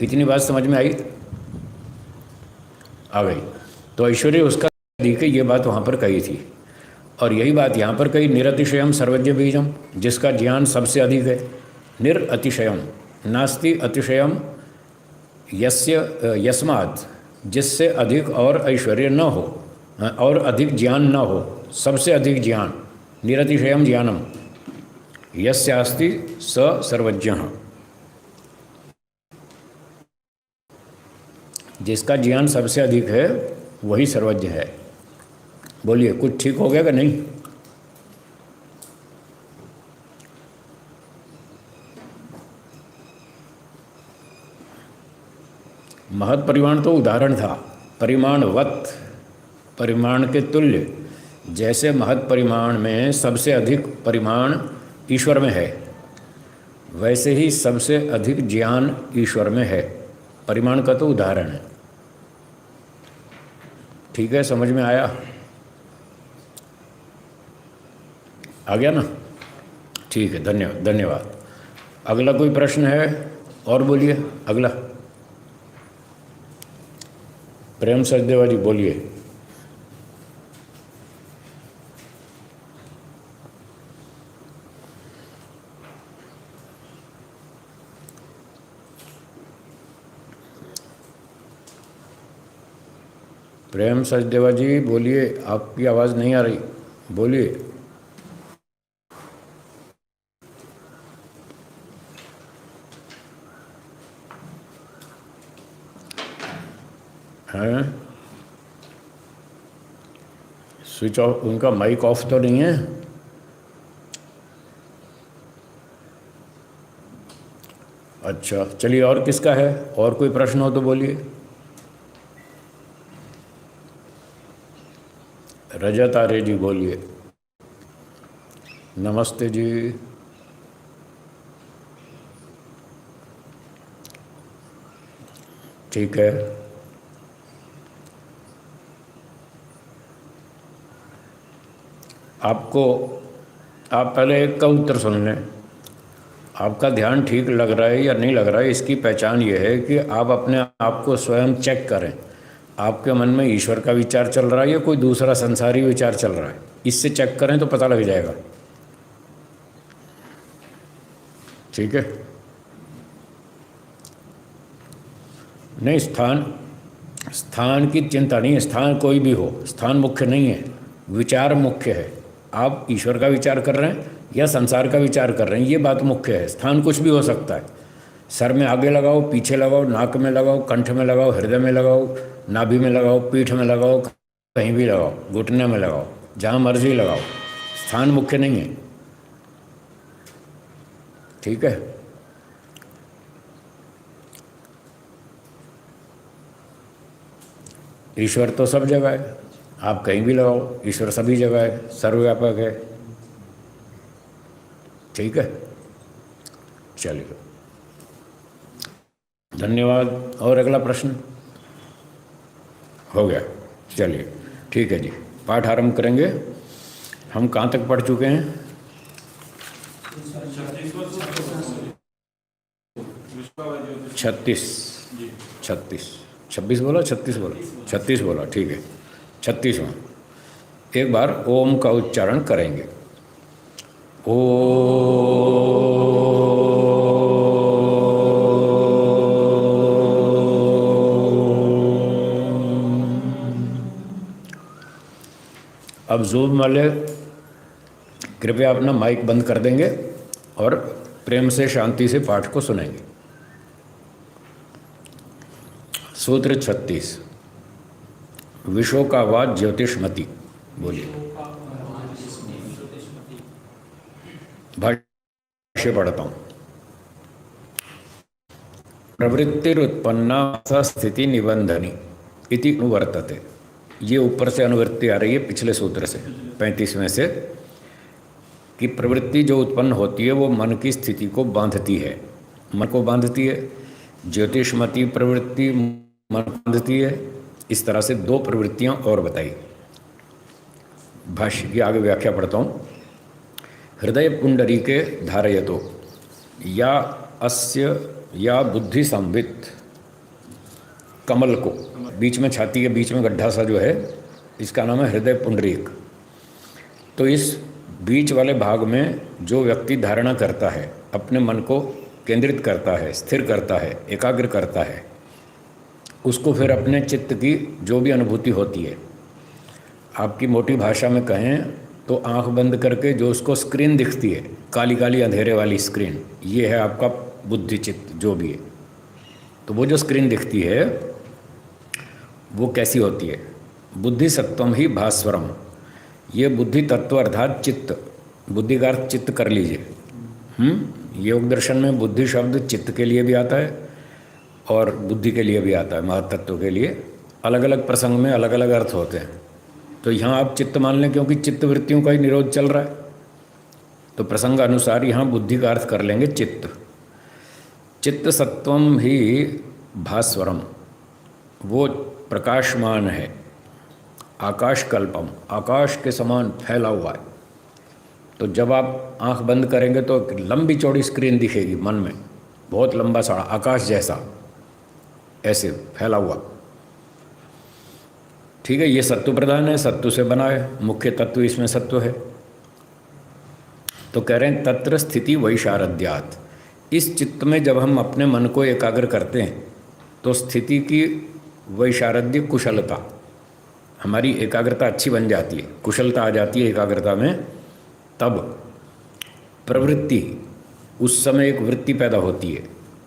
इतनी बात समझ में आई? आ गई। तो ऐश्वर्य उसका अधिक है, ये बात वहाँ पर कही थी, और यही बात यहाँ पर कही, निरतिशयम सर्वज्ञ बीजम, जिसका ज्ञान सबसे अधिक है। निरअतिशयम नास्ति अतिशयम यस्य यस्मात्, जिससे अधिक और ऐश्वर्य न हो और अधिक ज्ञान न हो, सबसे अधिक ज्ञान। निरतिशयम ज्ञानम यस्यास्ति स सर्वज्ञः, जिसका ज्ञान सबसे अधिक है वही सर्वज्ञ है। बोलिए, कुछ ठीक हो गया कि नहीं? महत् परिमाण तो उदाहरण था, परिमाणवत, परिमाण के तुल्य। जैसे महत् परिमाण में सबसे अधिक परिमाण ईश्वर में है, वैसे ही सबसे अधिक ज्ञान ईश्वर में है। परिमाण का तो उदाहरण है। ठीक है, समझ में आया? आ गया ना? ठीक है, धन्यवाद। अगला कोई प्रश्न है? और बोलिए अगला। प्रेम सचदेवा जी बोलिए। प्रेम सचदेवा जी बोलिए, आपकी आवाज़ नहीं आ रही, बोलिए। हैं? स्विच ऑफ, उनका माइक ऑफ तो नहीं है? अच्छा, चलिए, और किसका है? और कोई प्रश्न हो तो बोलिए। रजत आर्य जी बोलिए। नमस्ते जी। ठीक है, आपको, आप पहले एक का उत्तर सुन लें। आपका ध्यान ठीक लग रहा है या नहीं लग रहा है, इसकी पहचान ये है कि आप अपने आप को स्वयं चेक करें। आपके मन में ईश्वर का विचार चल रहा है या कोई दूसरा संसारी विचार चल रहा है, इससे चेक करें तो पता लग जाएगा। ठीक है? नहीं, स्थान की चिंता नहीं है। स्थान कोई भी हो, स्थान मुख्य नहीं है, विचार मुख्य है। आप ईश्वर का विचार कर रहे हैं या संसार का विचार कर रहे हैं, ये बात मुख्य है। स्थान कुछ भी हो सकता है। सर में आगे लगाओ, पीछे लगाओ, नाक में लगाओ, कंठ में लगाओ, हृदय में लगाओ, नाभि में लगाओ, पीठ में लगाओ, कहीं भी लगाओ, घुटने में लगाओ, जहाँ मर्जी लगाओ। स्थान मुख्य नहीं है। ठीक है? ईश्वर तो सब जगह है, आप कहीं भी लगाओ, ईश्वर सभी जगह है, सर्वव्यापक है। ठीक है, चलिए, धन्यवाद। और अगला प्रश्न हो गया? चलिए, ठीक है जी, पाठ आरंभ करेंगे। हम कहाँ तक पढ़ चुके हैं? 26 बोला, 36 बोला, 36 बोला, ठीक है। 36वां। एक बार ओम का उच्चारण करेंगे। ओ अब जूम वाले कृपया अपना माइक बंद कर देंगे और प्रेम से, शांति से पाठ को सुनेंगे। सूत्र 36, विश्व का वाद ज्योतिषमति। बोलिए। भाष्य पढ़ता हूँ। प्रवृत्तिरुत्पन्ना स्थिति निबंधनी इति अनुवर्तते। ये ऊपर से अनुवृत्ति आ रही है पिछले सूत्र से, 35वें से, कि प्रवृत्ति जो उत्पन्न होती है वो मन की स्थिति को बांधती है, मन को बांधती है। ज्योतिषमती प्रवृत्ति मन को बांधती है। इस तरह से दो प्रवृत्तियां और बताई। भाष्य की आगे व्याख्या पढ़ता हूँ। हृदय पुंडरी के धारयतो या अस्य या बुद्धि संवित कमल को, बीच में छाती के बीच में गड्ढा सा जो है, इसका नाम है हृदय पुंडरीक। तो इस बीच वाले भाग में जो व्यक्ति धारणा करता है, अपने मन को केंद्रित करता है, स्थिर करता है, एकाग्र करता है, उसको फिर अपने चित्त की जो भी अनुभूति होती है, आपकी मोटी भाषा में कहें तो आंख बंद करके जो उसको स्क्रीन दिखती है, काली काली अंधेरे वाली स्क्रीन, ये है आपका बुद्धि चित्त जो भी है। तो वो जो स्क्रीन दिखती है वो कैसी होती है? बुद्धि सत्वम ही भास्वरम। ये बुद्धि तत्व अर्थात चित्त, बुद्धि का अर्थ चित्त कर लीजिए। योग दर्शन में बुद्धि शब्द चित्त के लिए भी आता है और बुद्धि के लिए भी आता है, महत्त्व के लिए। अलग अलग प्रसंग में अलग अलग अर्थ होते हैं। तो यहाँ आप चित्त मान लें, क्योंकि चित्त वृत्तियों का ही निरोध चल रहा है, तो प्रसंग अनुसार यहाँ बुद्धि का अर्थ कर लेंगे चित्त। चित्त सत्वम ही भास्वरम, वो प्रकाशमान है, आकाश कल्पम, आकाश के समान फैला हुआ है। तो जब आप आंख बंद करेंगे तो एक लंबी चौड़ी स्क्रीन दिखेगी मन में, बहुत लंबा सड़ा आकाश जैसा, ऐसे फैला हुआ। ठीक है, ये सत्व प्रधान है, सत्व से बना है, मुख्य तत्व इसमें सत्व है। तो कह रहे हैं तत्र स्थिति वैशारद्यात्। इस चित्त में जब हम अपने मन को एकाग्र करते हैं तो स्थिति की वैशारद्य, कुशलता, हमारी एकाग्रता अच्छी बन जाती है, कुशलता आ जाती है एकाग्रता में। तब प्रवृत्ति, उस समय एक वृत्ति पैदा होती है।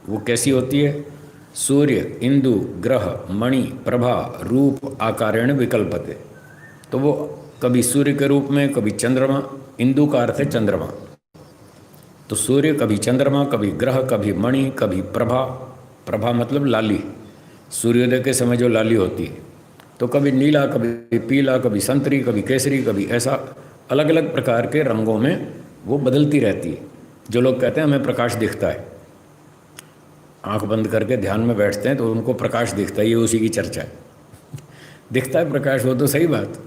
वो कैसी होती है? सूर्य, इंदु, ग्रह, मणि, प्रभा, रूप, आकारेण विकल्पते। तो वो कभी सूर्य के रूप में, कभी चंद्रमा, इंदु का अर्थ है चंद्रमा, तो सूर्य, कभी चंद्रमा, कभी ग्रह, कभी मणि, कभी प्रभा। प्रभा मतलब लाली, सूर्योदय के समय जो लाली होती है। तो कभी नीला, कभी पीला, कभी संतरी, कभी केसरी, कभी ऐसा अलग अलग प्रकार के रंगों में वो बदलती रहती है। जो लोग कहते हैं हमें प्रकाश दिखता है, आंख बंद करके ध्यान में बैठते हैं तो उनको प्रकाश दिखता है, ये उसी की चर्चा है। दिखता है प्रकाश, वो तो सही बात,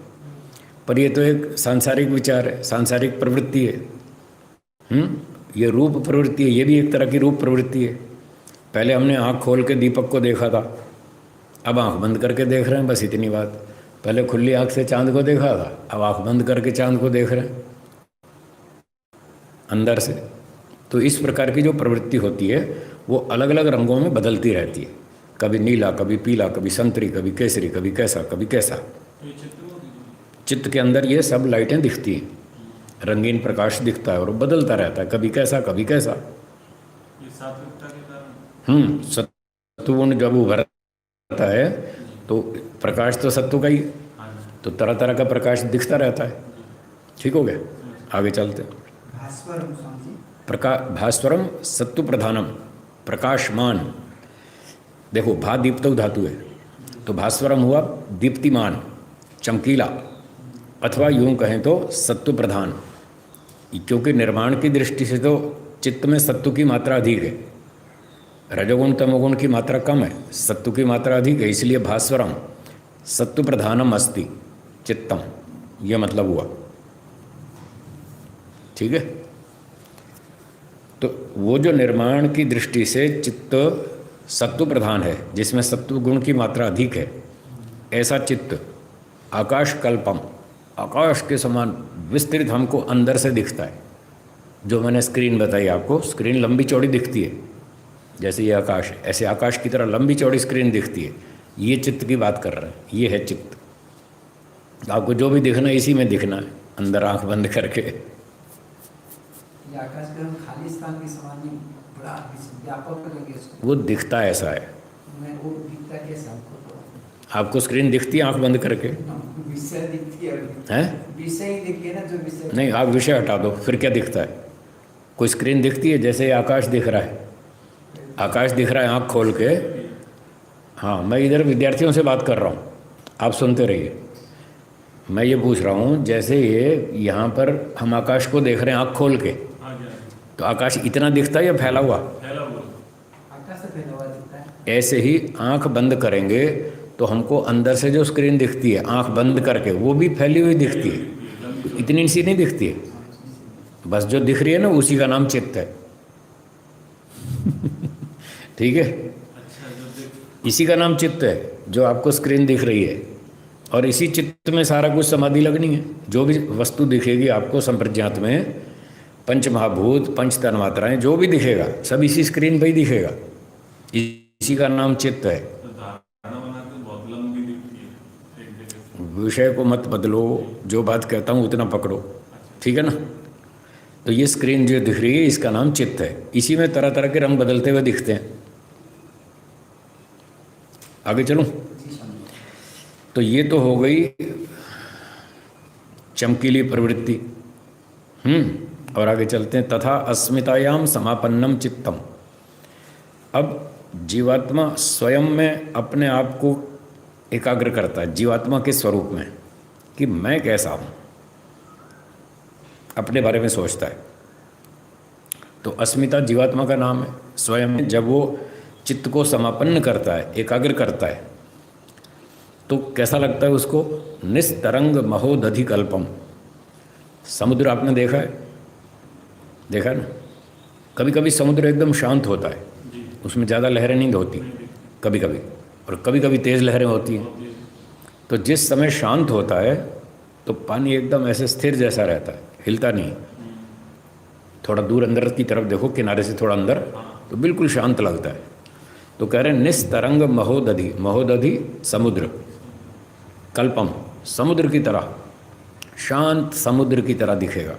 पर ये तो एक सांसारिक विचार है, सांसारिक प्रवृत्ति है। ये रूप प्रवृत्ति है, ये भी एक तरह की रूप प्रवृत्ति है। पहले हमने आंख खोल के दीपक को देखा था, अब आंख बंद करके देख रहे हैं, बस इतनी बात। पहले खुली आंख से चांद को देखा था, अब आंख बंद करके चांद को देख रहे हैं अंदर से। तो इस प्रकार की जो प्रवृत्ति होती है वो अलग अलग रंगों में बदलती रहती है, कभी नीला, कभी पीला, कभी संतरी, कभी केसरी, कभी कैसा, कभी कैसा। चित्त के अंदर ये सब लाइटें दिखती हैं, रंगीन प्रकाश दिखता है और वो बदलता रहता है, कभी कैसा, कभी कैसा। सत्वगुण जब उभरता है तो प्रकाश तो सत्व का ही, तो तरह तरह का प्रकाश दिखता रहता है। ठीक हो गया, आगे चलते हैं। भास्वरम सत्व प्रधानम, प्रकाशमान। देखो भा दीप्तौ धातु है, तो भास्वरम हुआ दीप्तिमान, चमकीला, अथवा यूं कहें तो सत्व प्रधान। क्योंकि निर्माण की दृष्टि से तो चित्त में सत्व की मात्रा अधिक है, रजोगुण तमोगुण की मात्रा कम है, सत्व की मात्रा अधिक है, इसलिए भास्वरम सत्व प्रधानम अस्ति चित्तम, ये मतलब हुआ। ठीक है, तो वो जो निर्माण की दृष्टि से चित्त सत्व प्रधान है, जिसमें सत्व गुण की मात्रा अधिक है, ऐसा चित्त आकाश कल्पम, आकाश के समान विस्तृत हमको अंदर से दिखता है। जो मैंने स्क्रीन बताई आपको, स्क्रीन लंबी चौड़ी दिखती है, जैसे ये आकाश है, ऐसे आकाश की तरह लंबी चौड़ी स्क्रीन दिखती है। ये चित्त की बात कर रहे हैं, ये है चित्त। आपको जो भी दिखना है इसी में दिखना है, अंदर आंख बंद करके। आकाश का खाली स्थान के समान नहीं, बड़ा व्यापक करेंगे उसको, वो दिखता ऐसा है। वो दिखता कैसा हमको? तो आपको स्क्रीन दिखती है आंख बंद करके? विषय दिखती है, विषय ही दिखती है ना, जो विषय नहीं, आप विषय हटा दो, फिर क्या दिखता है? कोई स्क्रीन दिखती है, जैसे आकाश दिख रहा है, आकाश दिख रहा है आंख खोल के। हाँ, मैं इधर विद्यार्थियों से बात कर रहा हूँ, आप सुनते रहिए। मैं ये पूछ रहा हूँ, जैसे ये यहाँ पर हम आकाश को देख रहे हैं आंख खोल के, तो आकाश इतना दिखता है या फैला हुआ? आकाश से फैला हुआ दिखता है। ऐसे ही आंख बंद करेंगे तो हमको अंदर से जो स्क्रीन दिखती है आंख बंद करके, वो भी फैली हुई दिखती है, इतनी सी नहीं दिखती है। बस जो दिख रही है ना, उसी का नाम चित्त है। ठीक है, इसी का नाम चित्त है जो आपको स्क्रीन दिख रही है, और इसी चित्त में सारा कुछ समाधि लगनी है। जो भी वस्तु दिखेगी आपको संप्रज्ञात में, पंच महाभूत, पंच तन्मात्राएं, जो भी दिखेगा सब इसी स्क्रीन पे ही दिखेगा। इसी का नाम चित्त है। विषय को मत बदलो, जो बात कहता हूँ उतना पकड़ो, ठीक है ना। तो ये स्क्रीन जो दिख रही है इसका नाम चित्त है। इसी में तरह तरह के रंग बदलते हुए दिखते हैं। आगे चलूं? तो ये तो हो गई चमकीली प्रवृत्ति। और आगे चलते हैं। तथा अस्मितायाम समापन्नम चित्तम। अब जीवात्मा स्वयं में अपने आप को एकाग्र करता है, जीवात्मा के स्वरूप में, कि मैं कैसा हूँ, अपने बारे में सोचता है। तो अस्मिता जीवात्मा का नाम है। स्वयं में जब वो चित्त को समापन्न करता है, एकाग्र करता है, तो कैसा लगता है उसको? निस्तरंग महोदधिकल्पम। समुद्र आपने देखा है? देखा ना? कभी कभी समुद्र एकदम शांत होता है, उसमें ज़्यादा लहरें नहीं होती कभी कभी, और कभी कभी तेज़ लहरें होती हैं। तो जिस समय शांत होता है तो पानी एकदम ऐसे स्थिर जैसा रहता है, हिलता नहीं। थोड़ा दूर अंदर की तरफ देखो, किनारे से थोड़ा अंदर, तो बिल्कुल शांत लगता है। तो कह रहे हैं निस्तरंग महोदधि, महोदधि समुद्र, कल्पम समुद्र की तरह, शांत समुद्र की तरह दिखेगा।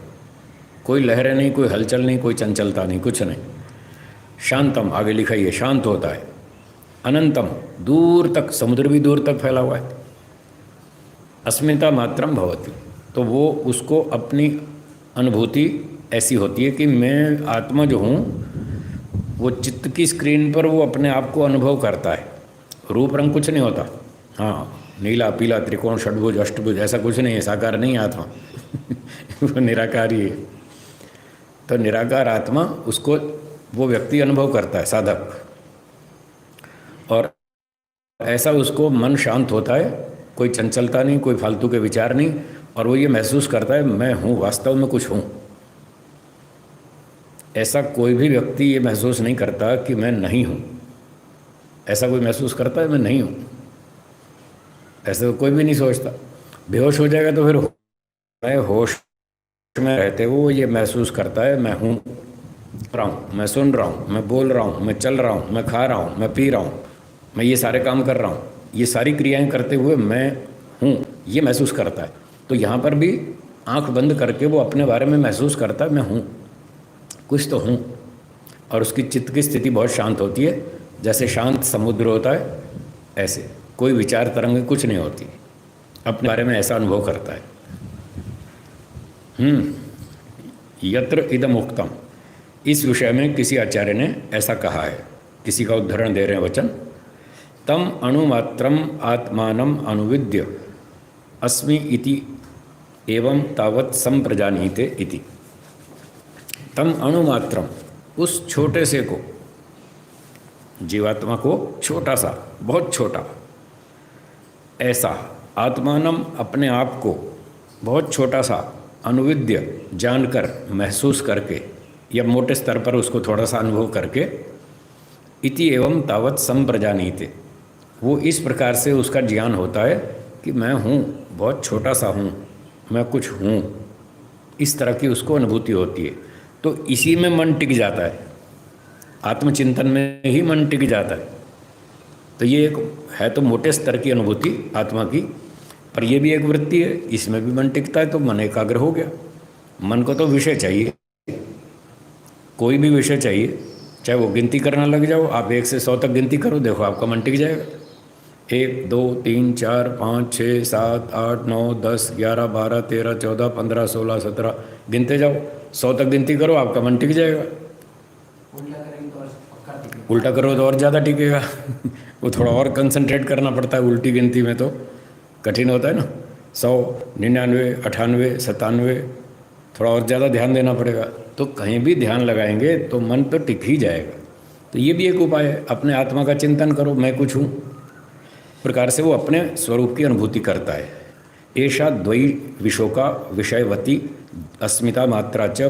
कोई लहरें नहीं, कोई हलचल नहीं, कोई चंचलता नहीं, कुछ नहीं। शांतम आगे लिखा ही है, शांत होता है। अनंतम दूर तक, समुद्र भी दूर तक फैला हुआ है। अस्मिता मात्रम भवति, तो वो उसको अपनी अनुभूति ऐसी होती है कि मैं आत्मा जो हूँ वो चित्त की स्क्रीन पर वो अपने आप को अनुभव करता है। रूप रंग कुछ नहीं होता। हाँ, नीला पीला त्रिकोण षडभुज अष्टभुज ऐसा कुछ नहीं है, साकार नहीं है आत्मा वो निराकार ही है। तो निराकार आत्मा उसको वो व्यक्ति अनुभव करता है, साधक, और ऐसा उसको मन शांत होता है, कोई चंचलता नहीं, कोई फालतू के विचार नहीं, और वो ये महसूस करता है मैं हूँ, वास्तव में कुछ हूँ। ऐसा कोई भी व्यक्ति ये महसूस नहीं करता कि मैं नहीं हूँ। ऐसा कोई महसूस करता है मैं नहीं हूँ? ऐसा तो कोई भी नहीं सोचता। बेहोश हो जाएगा तो फिर मैं होश में रहते वो ये महसूस करता है मैं हूँ, रहा हूँ, मैं सुन रहा हूँ, मैं बोल रहा हूँ, मैं चल रहा हूँ, मैं खा रहा हूँ, मैं पी रहा हूँ, मैं ये सारे काम कर रहा हूँ, ये सारी क्रियाएं करते हुए मैं हूँ, ये महसूस करता है। तो यहाँ पर भी आंख बंद करके वो अपने बारे में महसूस करता है मैं हूँ, कुछ तो हूँ। और उसकी चित्त की स्थिति बहुत शांत होती है, जैसे शांत समुद्र होता है ऐसे, कोई विचार तरंग कुछ नहीं होती, अपने बारे में ऐसा अनुभव करता है। यत्र इदम उक्तम, इस विषय में किसी आचार्य ने ऐसा कहा है, किसी का उदाहरण दे रहे हैं वचन। तम अणुमात्रम आत्मानम अनुविद्य अस्मि इति एवं तावत् संप्रजानीते इति। तम अणुमात्रम, उस छोटे से को, जीवात्मा को छोटा सा, बहुत छोटा, ऐसा आत्मानम अपने आप को बहुत छोटा सा, अनुविद्य जानकर, महसूस करके, या मोटे स्तर पर उसको थोड़ा सा अनुभव करके, इति एवं तावत् संप्रजानीते, वो इस प्रकार से उसका ज्ञान होता है कि मैं हूँ, बहुत छोटा सा हूँ, मैं कुछ हूँ, इस तरह की उसको अनुभूति होती है। तो इसी में मन टिक जाता है, आत्मचिंतन में ही मन टिक जाता है। तो ये एक है तो मोटे स्तर की अनुभूति आत्मा की, पर ये भी एक वृत्ति है, इसमें भी मन टिकता है तो मन एकाग्र हो गया। मन को तो विषय चाहिए, कोई भी विषय चाहिए, चाहे वो गिनती करना लग जाओ, आप 1 से 100 तक गिनती करो, देखो आपका मन टिक जाएगा। 1 2 3 4 5 6 7 8 9 10 11 12 13 14 15 16 17 गिनते जाओ, 100 तक गिनती करो, आपका मन टिक जाएगा। उल्टा करो तो और ज़्यादा टिकेगा वो थोड़ा और कंसंट्रेट करना पड़ता है, उल्टी गिनती में तो कठिन होता है ना। 100 99 98 97 थोड़ा और ज़्यादा ध्यान देना पड़ेगा। तो कहीं भी ध्यान लगाएंगे तो मन तो टिक ही जाएगा। तो ये भी एक उपाय है, अपने आत्मा का चिंतन करो, मैं कुछ हूँ, प्रकार से वो अपने स्वरूप की अनुभूति करता है। ऐसा द्वयी विशोका विषयवती अस्मिता मात्रा च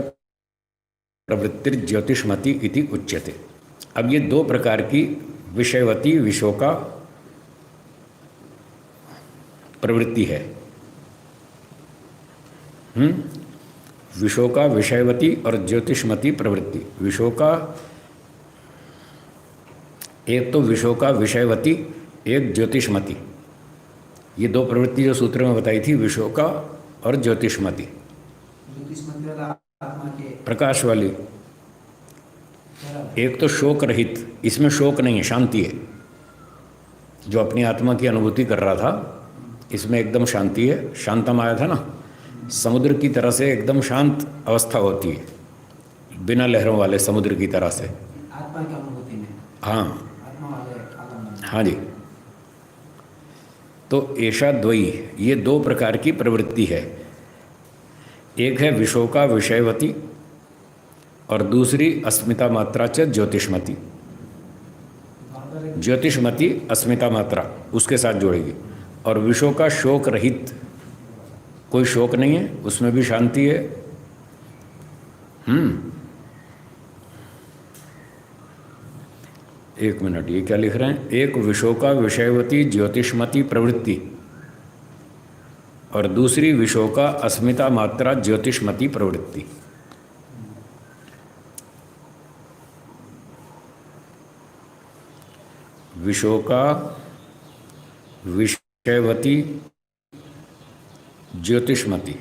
प्रवृत्तिर ज्योतिषमती इति उच्यते। अब ये 2 प्रकार की विषयवती विशोका प्रवृत्ति है। विशोका विषयवती और ज्योतिषमती प्रवृत्ति। विशोका, एक तो विशोका विषयवती, एक ज्योतिषमती। ये दो प्रवृत्ति जो सूत्र में बताई थी, विशोका और ज्योतिषमती। ज्योतिषमती वाला आत्मा के प्रकाश वाली। एक तो शोक रहित, इसमें शोक नहीं है, शांति है। जो अपनी आत्मा की अनुभूति कर रहा था, इसमें एकदम शांति है। शांतम आया था ना, समुद्र की तरह से एकदम शांत अवस्था होती है, बिना लहरों वाले समुद्र की तरह से। आत्मा की अनुभूति में। हाँ आत्मा वाले आलम में। हाँ जी। तो ऐसा द्वयी, ये दो प्रकार की प्रवृत्ति है। एक है विशोका विषयवती और दूसरी अस्मिता मात्रा च ज्योतिषमती। ज्योतिषमती अस्मिता मात्रा उसके साथ जोड़ेगी। और विशोका शोक रहित, कोई शोक नहीं है, उसमें भी शांति है। एक मिनट, ये क्या लिख रहे हैं? एक विशोका विषयवती ज्योतिषमती प्रवृत्ति और दूसरी विशोका अस्मिता मात्रा ज्योतिषमती प्रवृत्ति। विशोका विषयवती ज्योतिषमती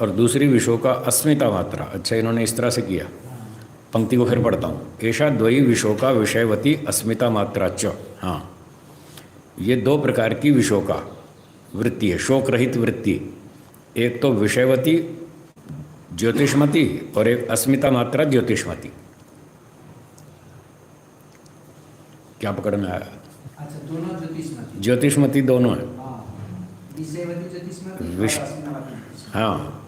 और दूसरी विशोका अस्मिता मात्रा। अच्छा, इन्होंने इस तरह से किया। पंक्ति को फिर पढ़ता हूँ। ऐसा द्वयी विशोका विषयवती अस्मिता मात्रा च। हाँ, ये दो प्रकार की विशोका वृत्ति है, शोक रहित वृत्ति। एक तो विषयवती ज्योतिषमती और एक अस्मिता मात्रा ज्योतिषमती। क्या पकड़ में आया? अच्छा, दोनों ज्योतिषमती। ज्योतिषमती दोनों है। विषयवती ज्योतिषमती और विष- अस्मितावती ज्योतिषमती। हाँ,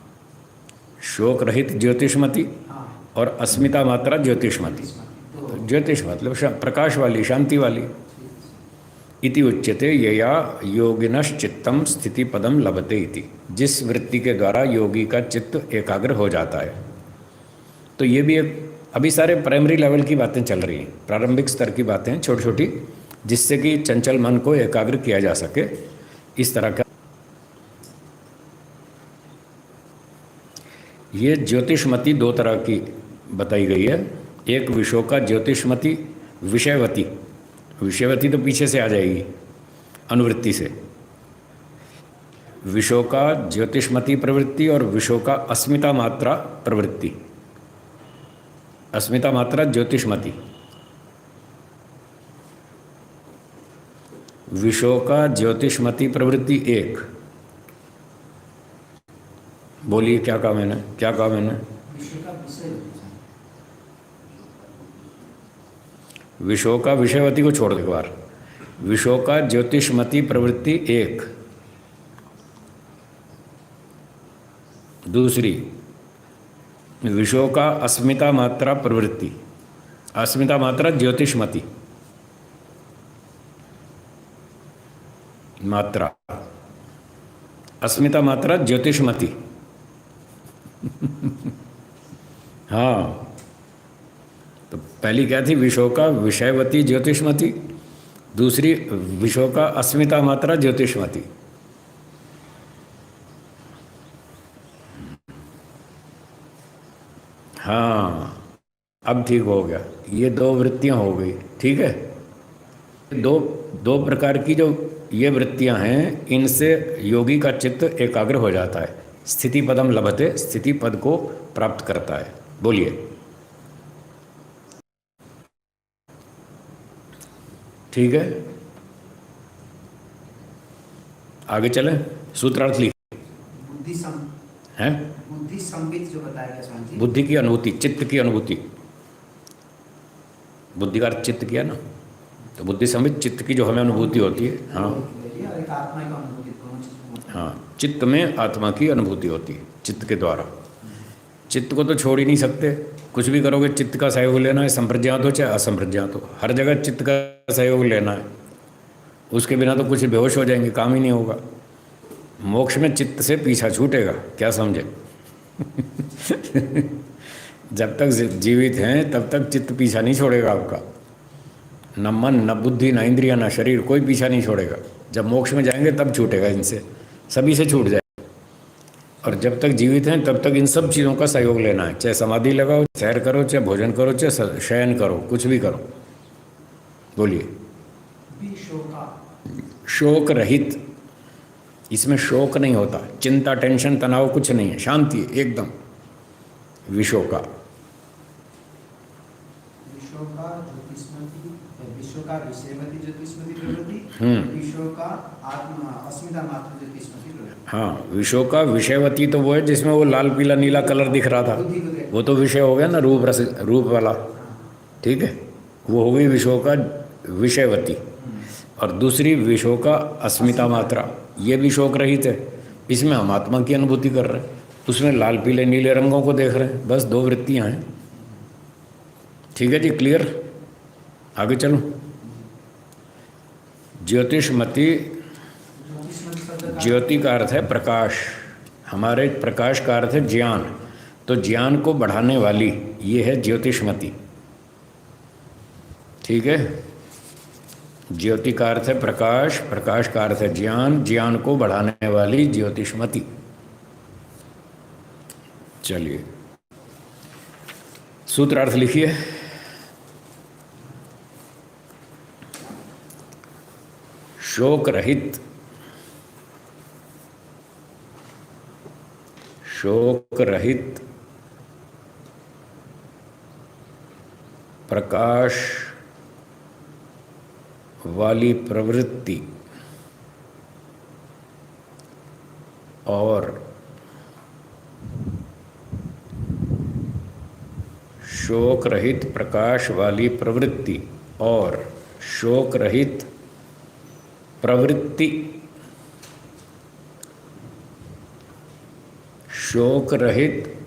शोक रहित ज्योतिषमती हाँ, और अस्मिता मात्रा ज्योतिषमती। ज्योतिषमती। ज्योतिष मतलब प्रकाश वाली, शांति वाली। इति उच्यते यया योगिनश्चित्तम स्थिति पदम लभते इति। जिस वृत्ति के द्वारा योगी का चित्त एकाग्र हो जाता है। तो ये भी एक, अभी सारे प्राइमरी लेवल की बातें चल रही हैं, प्रारंभिक स्तर की बातें, छोटी छोटी, जिससे कि चंचल मन को एकाग्र किया जा सके। इस तरह का ये ज्योतिषमती दो तरह की बताई गई है। एक विशोका ज्योतिषमती विषयवती। विषयवती तो पीछे से आ जाएगी अनुवृत्ति से। विशोका ज्योतिषमती प्रवृत्ति और विशोका अस्मिता मात्रा प्रवृत्ति। अस्मिता मात्रा ज्योतिषमती। विशोका ज्योतिषमती प्रवृत्ति एक। बोलिए क्या कहा मैंने? क्या कहा मैंने? विषय का विषय होता है। विशोका विषयवती को छोड़ दो एक बार। विशोका ज्योतिषमती प्रवृत्ति एक। दूसरी विशोका अस्मिता मात्रा प्रवृत्ति। अस्मिता मात्रा ज्योतिषमती मात्रा। अस्मिता मात्रा ज्योतिषमती। हाँ, तो पहली क्या थी? विशोका विषयवती ज्योतिषमती। दूसरी विशोका अस्मिता मात्रा ज्योतिषमती। हाँ, अब ठीक हो गया। ये दो वृत्तियां हो गई, ठीक है। दो प्रकार की जो ये वृत्तियां हैं, इनसे योगी का चित्त एकाग्र हो जाता है। स्थिति पदम लभते, स्थिति पद को प्राप्त करता है। बोलिए। ठीक है, आगे चलें। सूत्रार्थ लिखिए। बुद्धि संबित जो बताया गया स्वामी जी। बुद्धि की अनुभूति, चित्त की अनुभूति। बुद्धि का अर्थ चित्त किया ना, तो बुद्धि संबित चित्त की जो हमें अनुभूति होती है। हाँ और एक आत्मा की अनुभूति, दोनों चीज़ों को। हाँ, चित्त में आत्मा की अनुभूति होती है चित्त के द्वारा। चित्त को तो छोड़ ही नहीं सकते। कुछ भी करोगे चित्त का सहयोग लेना है, संप्रज्ञात हो चाहे असंप्रज्ञात हो, हर जगह चित्त का सहयोग लेना है। उसके बिना तो कुछ बेहोश हो जाएंगे, काम ही नहीं होगा। मोक्ष में चित्त से पीछा छूटेगा, क्या समझे? जब तक जीवित हैं तब तक चित्त पीछा नहीं छोड़ेगा आपका। न मन, न बुद्धि, न इंद्रिया, न शरीर, कोई पीछा नहीं छोड़ेगा। जब मोक्ष में जाएंगे तब छूटेगा इनसे, सभी से छूट जाएगा। और जब तक जीवित हैं तब तक इन सब चीज़ों का सहयोग लेना है, चाहे समाधि लगाओ, सैर करो, चाहे भोजन करो, चाहे शयन करो, कुछ भी करो। बोलिए। शोक रहित, इसमें शोक नहीं होता, चिंता, टेंशन, तनाव कुछ नहीं है, शांति है एकदम। विशोका, विश्व का विषयवती ज्योतिष्मती प्रवृत्ति, विश्व का आत्मा अस्मिता मात्र ज्योतिष्मती प्रवृत्ति। हाँ, विषयों का विषयवती तो वो है जिसमें वो लाल पीला नीला कलर दिख रहा था, वो तो विषय हो गया ना, रूप रस, रूप वाला, ठीक है, वो हो गई विषयों का विषयवती। और दूसरी विषयों का अस्मिता मात्रा, ये भी शोक रहित है, इसमें हम आत्मा की अनुभूति कर रहे हैं, उसमें लाल पीले नीले रंगों को देख रहे हैं, बस दो वृत्तियां हैं। ठीक है जी, क्लियर। आगे चलो। ज्योतिषमती, ज्योति का अर्थ है प्रकाश, हमारे प्रकाश का अर्थ है ज्ञान, तो ज्ञान को बढ़ाने वाली ये है ज्योतिषमती। ठीक है, ज्योति का अर्थ है प्रकाश, प्रकाश का अर्थ है ज्ञान, ज्ञान को बढ़ाने वाली ज्योतिषमती। चलिए सूत्रार्थ लिखिए। शोक रहित, शोक रहित प्रकाश वाली प्रवृत्ति और शोक रहित प्रकाश वाली प्रवृत्ति और शोक रहित प्रवृत्ति, शोक रहित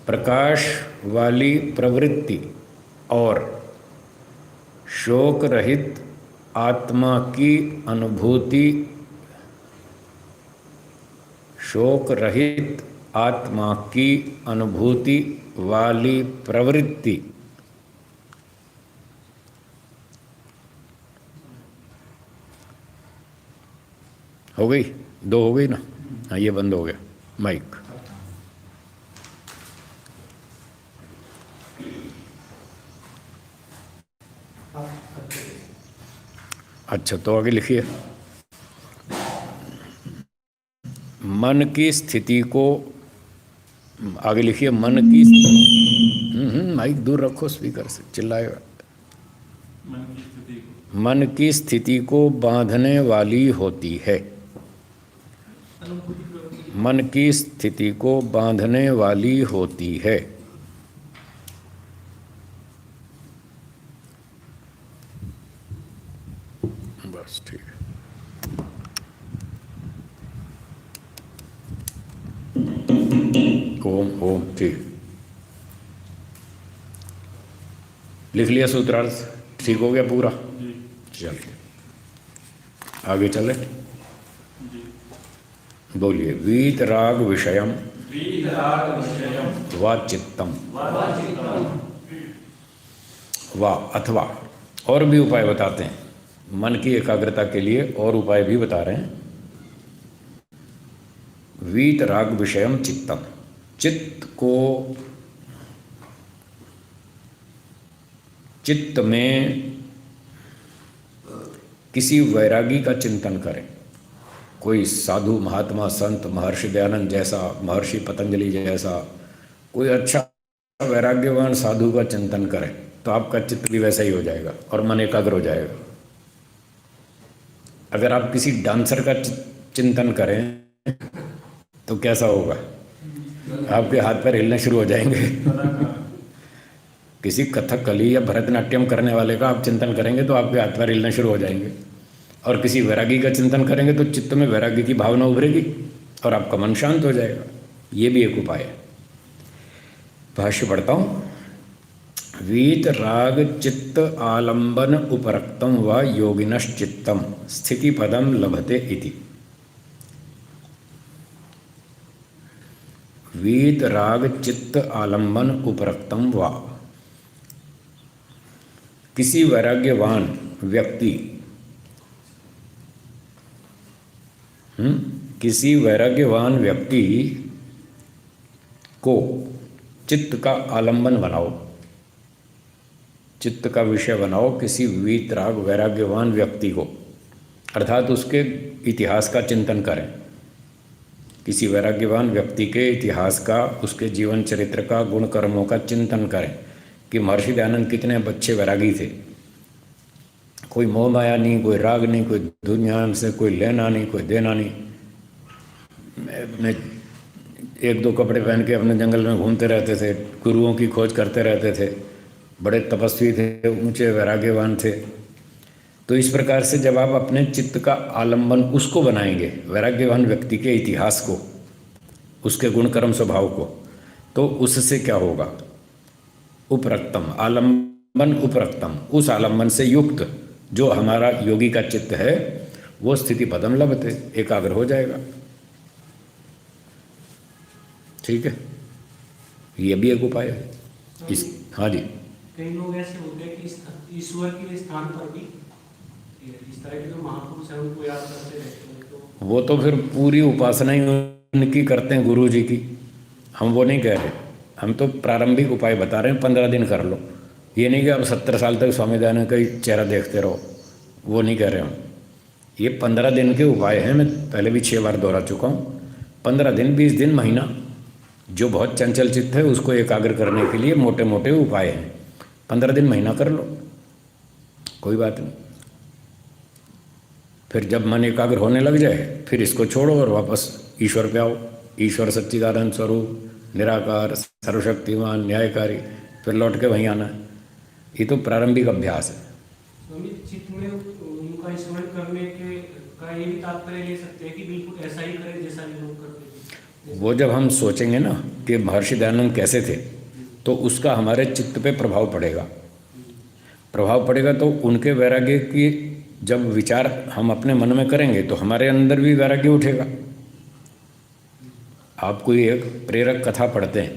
प्रकाश वाली प्रवृत्ति और शोक रहित आत्मा की अनुभूति, शोक रहित आत्मा की अनुभूति वाली प्रवृत्ति। हो गई, दो हो गई ना। हाँ, ये बंद हो गया माइक। अच्छा, तो आगे लिखिए। मन की स्थिति को, आगे लिखिए, मन की, माइक दूर रखो स्पीकर से, चिल्लाएगा। मन की स्थिति को बांधने वाली होती है, मन की स्थिति को बांधने वाली होती है। बस ठीक है। ओम ओम, ठीक, लिख लिया सूत्रार्थ, ठीक हो गया पूरा। चलिए आगे चले। बोलिए। वीतराग विषयम वा चित्तम वा, अथवा, और भी उपाय बताते हैं मन की एकाग्रता के लिए, और उपाय भी बता रहे हैं। वीतराग विषयम चित्तम, चित्त को, चित्त में किसी वैरागी का चिंतन करें, कोई साधु महात्मा संत महर्षि दयानंद जैसा, महर्षि पतंजलि जैसा कोई अच्छा वैराग्यवान साधु का चिंतन करें तो आपका चित्त भी वैसा ही हो जाएगा और मन एकाग्र हो जाएगा। अगर आप किसी डांसर का चिंतन करें तो कैसा होगा, आपके हाथ पैर हिलने शुरू हो जाएंगे। किसी कथकली या भरतनाट्यम करने वाले का आप चिंतन करेंगे तो आपके हाथ पैर हिलने शुरू हो जाएंगे। और किसी वैरागी का चिंतन करेंगे तो चित्त में वैरागी की भावना उभरेगी और आपका मन शांत हो जाएगा। ये भी एक उपाय है। भाष्य पढ़ता हूँ। वीत राग चित्त आलंबन उपरक्तम व योगिनश्चित्तम स्थिति पदम लभते इति। वीत राग चित्त आलंबन उपरक्तम व, किसी वैराग्यवान व्यक्ति किसी वैराग्यवान व्यक्ति को चित्त का आलंबन बनाओ, चित्त का विषय बनाओ किसी वीतराग वैराग्यवान व्यक्ति को, अर्थात उसके इतिहास का चिंतन करें। किसी वैराग्यवान व्यक्ति के इतिहास का, उसके जीवन चरित्र का, गुण कर्मों का चिंतन करें कि महर्षि दयानंद कितने अच्छे वैरागी थे। कोई मोह माया नहीं, कोई राग नहीं, कोई दुनिया से कोई लेना नहीं, कोई देना नहीं। मैं एक दो कपड़े पहन के अपने जंगल में घूमते रहते थे, गुरुओं की खोज करते रहते थे, बड़े तपस्वी थे, ऊंचे वैराग्यवान थे। तो इस प्रकार से जब आप अपने चित्त का आलंबन उसको बनाएंगे, वैराग्यवान व्यक्ति के इतिहास को, उसके गुण कर्म स्वभाव को, तो उससे क्या होगा? उपरक्तम आलंबन, उपरक्तम उस आलंबन से युक्त जो हमारा योगी का चित्त है वो स्थिति पदम लभते, एकाग्र हो जाएगा। ठीक है, ये भी एक उपाय है इस। हाँ जी, कई लोग ऐसे होते हैं कि ईश्वर के स्थान पर भी इस तरह के जो महापुरुष हैं उनको याद करते रहते हैं, तो वो तो फिर पूरी उपासना ही उनकी करते हैं, गुरु जी की। हम वो नहीं कह रहे, हम तो प्रारंभिक उपाय बता रहे हैं। 15 दिन कर लो, ये नहीं कि आप 70 साल तक स्वामी दयानंद का ही चेहरा देखते रहो, वो नहीं कह रहे हम। ये 15 दिन के उपाय हैं, मैं पहले भी 6 बार दोहरा चुका हूँ। 15 दिन, 20 दिन, महीना, जो बहुत चंचल चित्त है उसको एकाग्र करने के लिए मोटे मोटे उपाय हैं। 15 दिन, महीना कर लो, कोई बात नहीं। फिर जब मन एकाग्र होने लग जाए फिर इसको छोड़ो और वापस ईश्वर पे आओ। ईश्वर सच्चिदानंद स्वरूप, निराकार, सर्वशक्तिमान, न्यायकारी, फिर लौट के वहीं आना है। ये तो प्रारंभिक अभ्यास है। स्वामी चित्त में उनका स्मरण करने के का ये भी तात्पर्य ले सकते हैं कि बिल्कुल ऐसा ही करें जैसा ये लोग करते हैं। वो जब हम सोचेंगे ना कि महर्षि दयानंद कैसे थे, तो उसका हमारे चित्त पे प्रभाव पड़ेगा। प्रभाव पड़ेगा तो उनके वैराग्य की जब विचार हम अपने मन में करेंगे तो हमारे अंदर भी वैराग्य उठेगा। आप कोई एक प्रेरक कथा पढ़ते हैं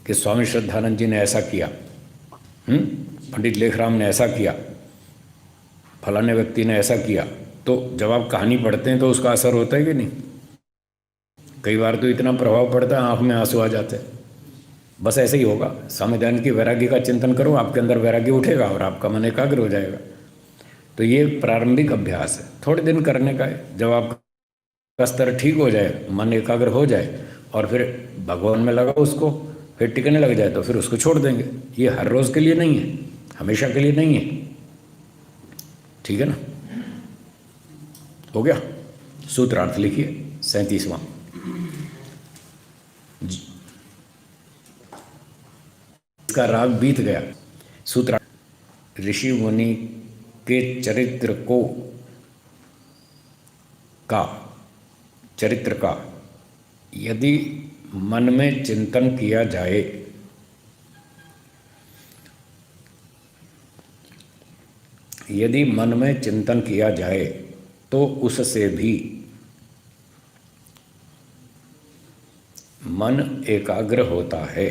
कि स्वामी श्रद्धानंद जी ने ऐसा किया, पंडित लेखराम ने ऐसा किया, फलाने व्यक्ति ने ऐसा किया, तो जब आप कहानी पढ़ते हैं तो उसका असर होता है कि नहीं? कई बार तो इतना प्रभाव पड़ता है आँख में आंसू आ जाते हैं। बस ऐसे ही होगा। स्वामी दयानंद की वैराग्य का चिंतन करो, आपके अंदर वैराग्य उठेगा और आपका मन एकाग्र हो जाएगा। तो ये प्रारंभिक अभ्यास है, थोड़े दिन करने का है। जब आपका स्तर ठीक हो जाए, मन एकाग्र हो जाए और फिर भगवान में लगा उसको, फिर टिकने लग जाए तो फिर उसको छोड़ देंगे। ये हर रोज़ के लिए नहीं है, हमेशा के लिए नहीं है। ठीक है ना? हो गया? सूत्रार्थ लिखिए 37वां। इसका राग बीत गया। सूत्रार्थ ऋषि मुनि के चरित्र का यदि मन में चिंतन किया जाए, यदि मन में चिंतन किया जाए तो उससे भी मन एकाग्र होता है।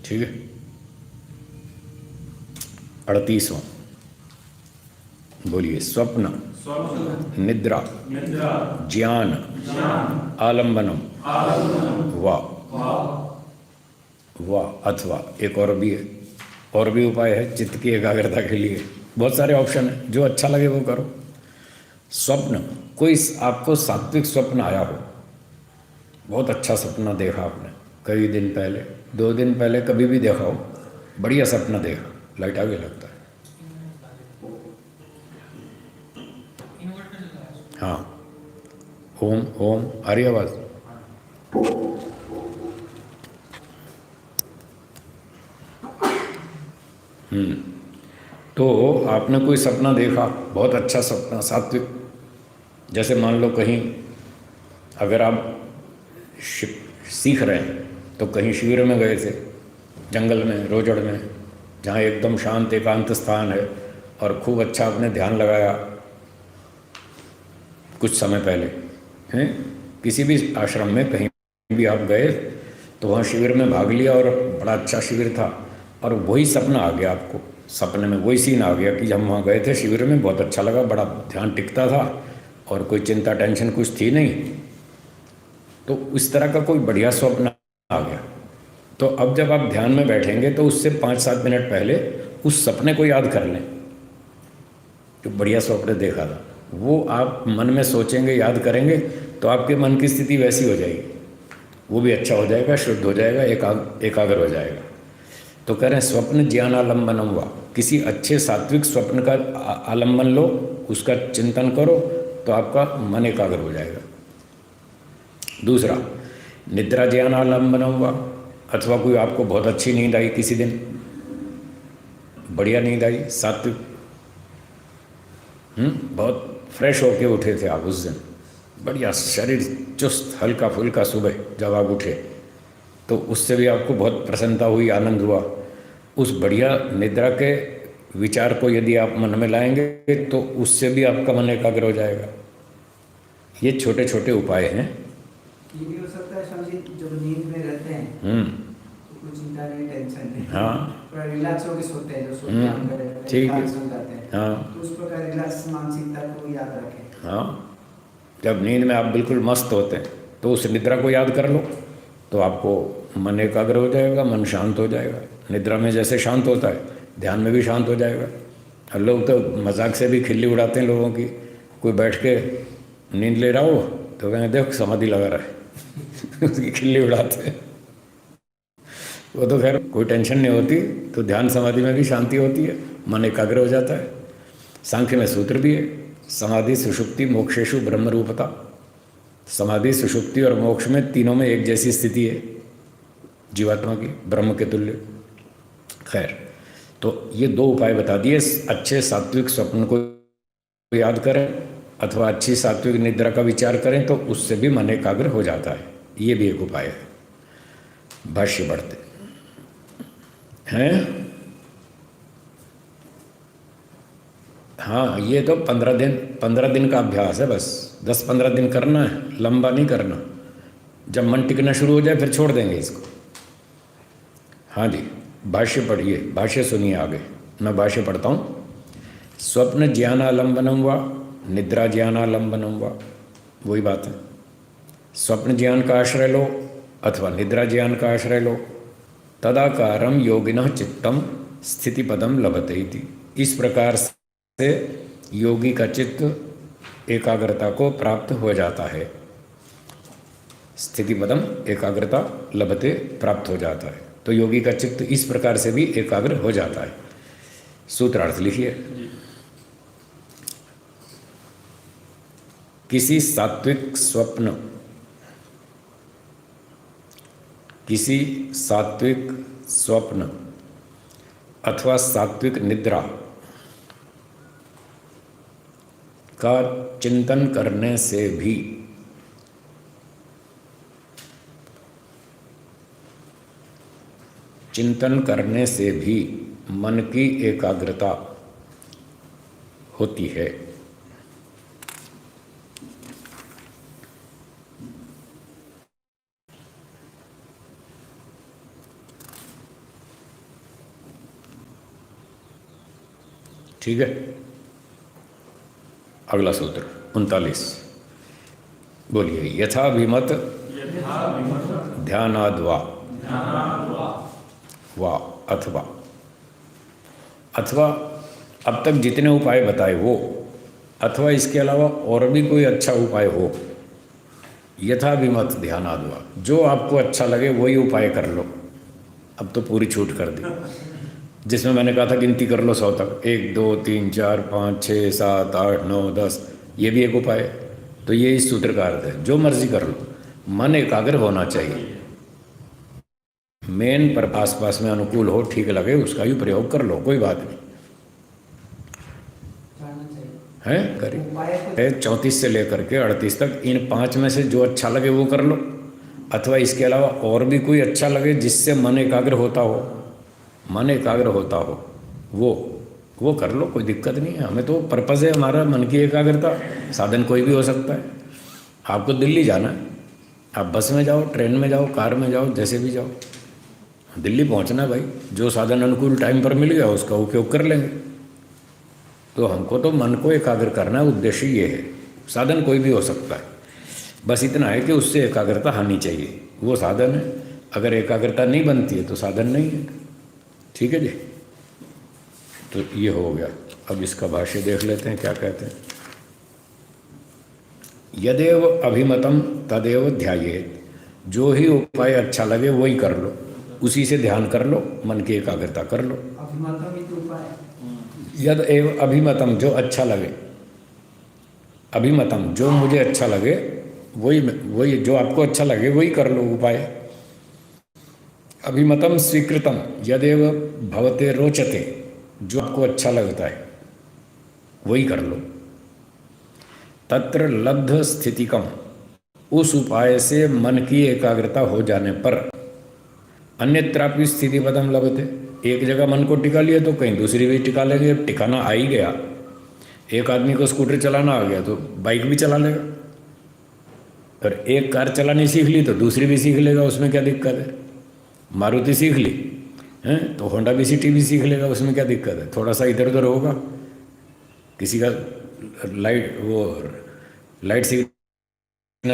ठीक है? 38वां बोलिए। स्वप्न, निद्रा, ज्ञान, आलंबनम, वा अथवा एक और भी है, और भी उपाय है चित्त की एकाग्रता के लिए। बहुत सारे ऑप्शन है, जो अच्छा लगे वो करो। स्वप्न, कोई आपको सात्विक स्वप्न आया हो, बहुत अच्छा सपना देखा आपने कई दिन पहले, 2 दिन पहले, कभी भी देखा हो, बढ़िया सपना देखा, लाइट आगे लगता है। हाँ, ओम ओम, आ रही आवाज? तो आपने कोई सपना देखा, बहुत अच्छा सपना सात्विक, जैसे मान लो कहीं अगर आप सीख रहे हैं तो कहीं शिविर में गए थे, जंगल में, रोजड़ में, जहाँ एकदम शांत एकांत स्थान है, और खूब अच्छा आपने ध्यान लगाया कुछ समय पहले, हैं, किसी भी आश्रम में कहीं भी आप गए तो वहाँ शिविर में भाग लिया और बड़ा अच्छा शिविर था, और वही सपना आ गया आपको, सपने में वही सीन आ गया कि हम वहाँ गए थे शिविर में, बहुत अच्छा लगा, बड़ा ध्यान टिकता था और कोई चिंता टेंशन कुछ थी नहीं, तो इस तरह का कोई बढ़िया स्वप्न आ गया। तो अब जब आप ध्यान में बैठेंगे तो उससे 5-7 मिनट पहले उस सपने को याद कर लें जो बढ़िया स्वप्न देखा था, वो आप मन में सोचेंगे, याद करेंगे, तो आपके मन की स्थिति वैसी हो जाएगी, वो भी अच्छा हो जाएगा, शुद्ध हो जाएगा, एकाग्र हो जाएगा। तो कह रहे हैं स्वप्न ज्ञानालंबनम हुआ, किसी अच्छे सात्विक स्वप्न का आलंबन लो, उसका चिंतन करो, तो आपका मन एकाग्र हो जाएगा। दूसरा, निद्रा ज्ञानालंबनम हुआ, अथवा कोई आपको बहुत अच्छी नींद आई, किसी दिन बढ़िया नींद आई, सात्विक, बहुत फ्रेश होके उठे थे आप उस दिन, बढ़िया शरीर चुस्त हल्का फुल्का, सुबह जब आप उठे तो उससे भी आपको बहुत प्रसन्नता हुई, आनंद हुआ। उस बढ़िया निद्रा के विचार को यदि आप मन में लाएंगे तो उससे भी आपका मन एकाग्र हो जाएगा। ये छोटे छोटे उपाय हैं। ये भी हो सकता है स्वामी जी, जब नींद में रहते हैं तो कोई चिंता नहीं, टेंशन नहीं, हाँ, थोड़ा रिलैक्स होकर सोते हैं, जो सोते हैं हम करें, ठीक है, सो जाते हैं, हाँ तो उस प्रकार रिलैक्स मानसिकता को याद रखें। हाँ, जब नींद में आप बिल्कुल मस्त होते हैं तो उस निद्रा को याद कर लो, तो आपको मन एकाग्र हो जाएगा, मन शांत हो जाएगा। निद्रा में जैसे शांत होता है, ध्यान में भी शांत हो जाएगा। और लोग तो मजाक से भी खिल्ली उड़ाते हैं लोगों की, कोई बैठ के नींद ले रहा हो तो कहेंगे देखो समाधि लगा रहा है उसकी खिल्ली उड़ाते हैं। वो तो खैर कोई टेंशन नहीं होती, तो ध्यान समाधि में भी शांति होती है, मन एकाग्र हो जाता है। सांख्य में सूत्र भी है, समाधि सुषुप्ति मोक्षेषु ब्रह्म रूपता। समाधि सुषुप्ति और मोक्ष में तीनों में एक जैसी स्थिति है जीवात्मा की, ब्रह्म के तुल्य। खैर, तो ये 2 उपाय बता दिए, अच्छे सात्विक स्वप्न को याद करें अथवा अच्छी सात्विक निद्रा का विचार करें तो उससे भी मन एकाग्र हो जाता है। ये भी एक उपाय है। भाष्य बढ़ते हैं। हाँ, ये तो 15 दिन का अभ्यास है, बस 10-15 दिन करना है, लंबा नहीं करना। जब मन टिकना शुरू हो जाए फिर छोड़ देंगे इसको। हाँ जी, भाष्य पढ़िए, भाष्य सुनिए आगे, मैं भाष्य पढ़ता हूँ। स्वप्न ज्ञानालंबनम वा निद्रा ज्ञानालंबनम वा, वही बात है। स्वप्न ज्ञान का आश्रय लो अथवा निद्रा ज्ञान का आश्रय लो, तदाकारम योगिनः चित्तम स्थितिपदम लभते इति। इस प्रकार से योगी का चित्त एकाग्रता को प्राप्त हो जाता है। स्थितिपदम एकाग्रता लभते, प्राप्त हो जाता है। तो योगी का चित्त इस प्रकार से भी एकाग्र हो जाता है। सूत्रार्थ लिखिए। किसी सात्विक स्वप्न अथवा सात्विक निद्रा का चिंतन करने से भी मन की एकाग्रता होती है। ठीक है, अगला सूत्र 39 बोलिए। यथाभिमत ध्यानाद्वा वा अथवा अब तक जितने उपाय बताए वो, अथवा इसके अलावा और भी कोई अच्छा उपाय हो, यथाभिमत ध्यानाद्वा, जो आपको अच्छा लगे वही उपाय कर लो। अब तो पूरी छूट कर दी, जिसमें मैंने कहा था गिनती कर लो 100 तक, 1 2 3 4 5 6 7 8 9 10, ये भी एक उपाय है। तो ये इस सूत्र का अर्थ है, जो मर्जी कर लो, मन एकाग्र होना चाहिए। मेन पर आसपास में अनुकूल हो, ठीक लगे, उसका ही प्रयोग कर लो, कोई बात नहीं है। करिए 34 से लेकर के 38 तक, इन 5 में से जो अच्छा लगे वो कर लो, अथवा इसके अलावा और भी कोई अच्छा लगे जिससे मन एकाग्र होता हो, वो वो कर लो, कोई दिक्कत नहीं है। हमें तो पर्पज़ है हमारा मन की एकाग्रता। साधन कोई भी हो सकता है। आपको दिल्ली जाना है, आप बस में जाओ, ट्रेन में जाओ, कार में जाओ, जैसे भी जाओ, दिल्ली पहुंचना भाई। जो साधन अनुकूल टाइम पर मिल गया उसका उपयोग कर लेंगे। तो हमको तो मन को एकाग्र करना है, उद्देश्य ये है। साधन कोई भी हो सकता है, बस इतना है कि उससे एकाग्रता आनी चाहिए, वो साधन है। अगर एकाग्रता नहीं बनती है तो साधन नहीं है। ठीक है जी। तो ये हो गया। अब इसका भाष्य देख लेते हैं क्या कहते हैं। यदेव अभिमतम तदेव ध्यायेत। जो ही उपाय अच्छा लगे वही कर लो, उसी से ध्यान कर लो, मन की एकाग्रता कर लो। अभिमतम ही तो उपाय। यद एव अभिमतम, जो अच्छा लगे। अभिमतम, जो मुझे अच्छा लगे वही जो आपको अच्छा लगे वही कर लो उपाय। अभिमतम स्वीकृतम यदेव भवते रोचते, जो आपको अच्छा लगता है वही कर लो। तत्र लब्ध स्थितिकम, उस उपाय से मन की एकाग्रता हो जाने पर अन्यत्रापि स्थिति पदम लभते। एक जगह मन को टिका लिया तो कहीं दूसरी भी टिका लेंगे। टिकाना आ ही गया, एक आदमी को स्कूटर चलाना आ गया तो बाइक भी चला लेगा, और एक कार चलानी सीख ली तो दूसरी भी सीख लेगा, उसमें क्या दिक्कत है। मारुति सीख ली हैं तो होंडा भी सिटी भी सीख लेगा, उसमें क्या दिक्कत है। थोड़ा सा इधर उधर होगा, किसी का लाइट सिग्नल,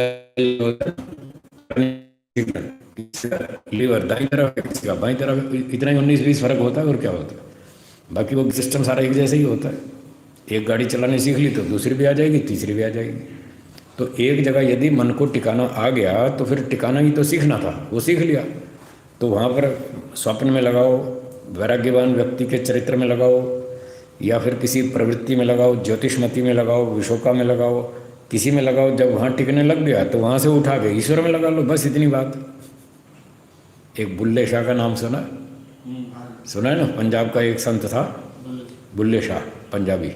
लीवर दाई तरफ है, किसी का बाई तरफ है, इतना ही 19-20 फर्क होता है और क्या होता है। बाकी वो सिस्टम सारा एक जैसा ही होता है। एक गाड़ी चलानी सीख ली तो दूसरी भी आ जाएगी, तीसरी भी आ जाएगी। तो एक जगह यदि मन को टिकाना आ गया तो फिर टिकाना ही तो सीखना था, वो सीख लिया। तो वहाँ पर स्वप्न में लगाओ, वैराग्यवान व्यक्ति के चरित्र में लगाओ, या फिर किसी प्रवृत्ति में लगाओ, ज्योतिषमती में लगाओ, विशोका में लगाओ, किसी में लगाओ। जब वहाँ टिकने लग गया तो वहाँ से उठा के ईश्वर में लगा लो, बस इतनी बात। एक बुल्ले शाह का नाम सुना है ना, पंजाब का एक संत था बुल्ले शाह, पंजाबी।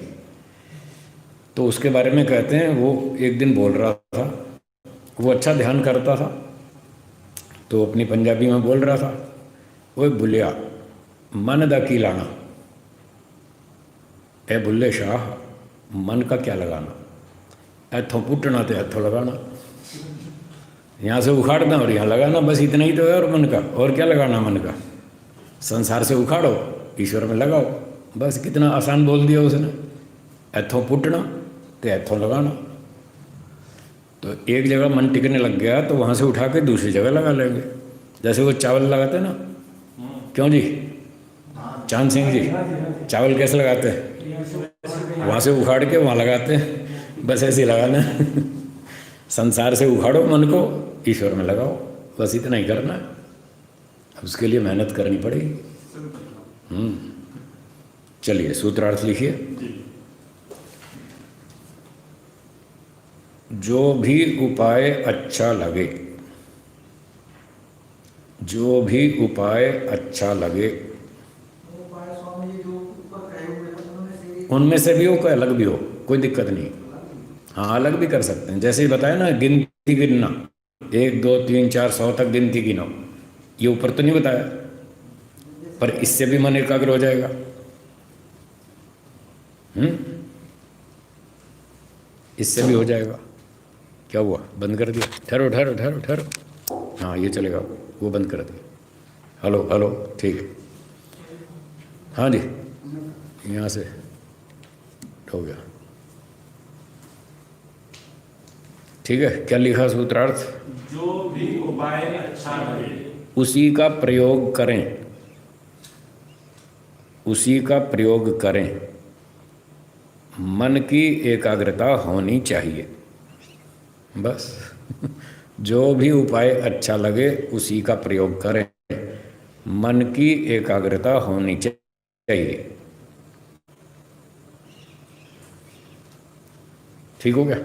तो उसके बारे में कहते हैं, वो एक दिन बोल रहा था, वो अच्छा ध्यान करता था, तो अपनी पंजाबी में बोल रहा था, वो बुलिया मन दा की लाना, ए बुल्ले शाह मन का क्या लगाना, इथों पुटना तो इथों लगाना, यहाँ से उखाड़ना और यहाँ लगाना, बस इतना ही तो है। और मन का और क्या लगाना, मन का संसार से उखाड़ो, ईश्वर में लगाओ, बस कितना आसान बोल दिया उसने। इथों पुटना तो इथों लगाना। तो एक जगह मन टिकने लग गया तो वहाँ से उठा के दूसरी जगह लगा लेंगे। जैसे वो चावल लगाते हैं ना, क्यों जी चांद सिंह जी, चावल कैसे लगाते हैं, वहाँ से उखाड़ के वहाँ लगाते हैं, बस ऐसे ही लगाना है। संसार से उखाड़ो मन को, ईश्वर में लगाओ, बस इतना ही करना है। अब उसके लिए मेहनत करनी पड़ेगी। चलिए सूत्रार्थ लिखिए। जो भी उपाय अच्छा लगे, जो भी उपाय अच्छा लगे, उनमें से भी हो कोई अलग भी हो, कोई दिक्कत नहीं। हाँ अलग भी कर सकते हैं। जैसे ही बताया ना, गिनती गिनना, 1 2 3 4 100 तक गिनती गिनो, ये ऊपर तो नहीं बताया, पर इससे भी मन एकाग्र हो जाएगा। इससे भी हो जाएगा। क्या हुआ, बंद कर दिया? ठहरो ठहरो ठहरो ठहरो, हाँ ये चलेगा, वो बंद कर दिया। हेलो हेलो, ठीक है, हाँ जी, यहाँ से हो गया। ठीक है, क्या लिखा सूत्रार्थ? जो भी उपाय अच्छा लगे उसी का प्रयोग करें, उसी का प्रयोग करें। मन की एकाग्रता होनी चाहिए, बस। जो भी उपाय अच्छा लगे उसी का प्रयोग करें, मन की एकाग्रता होनी चाहिए। ठीक हो गया?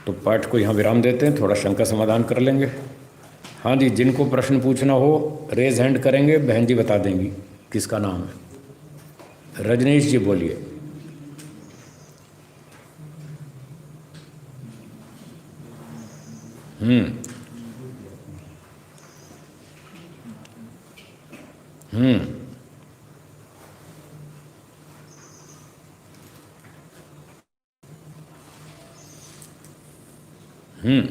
तो पाठ को यहाँ विराम देते हैं, थोड़ा शंका समाधान कर लेंगे। हाँ जी, जिनको प्रश्न पूछना हो रेज हैंड करेंगे, बहन जी बता देंगी किसका नाम है। रजनीश जी बोलिए। हम्म।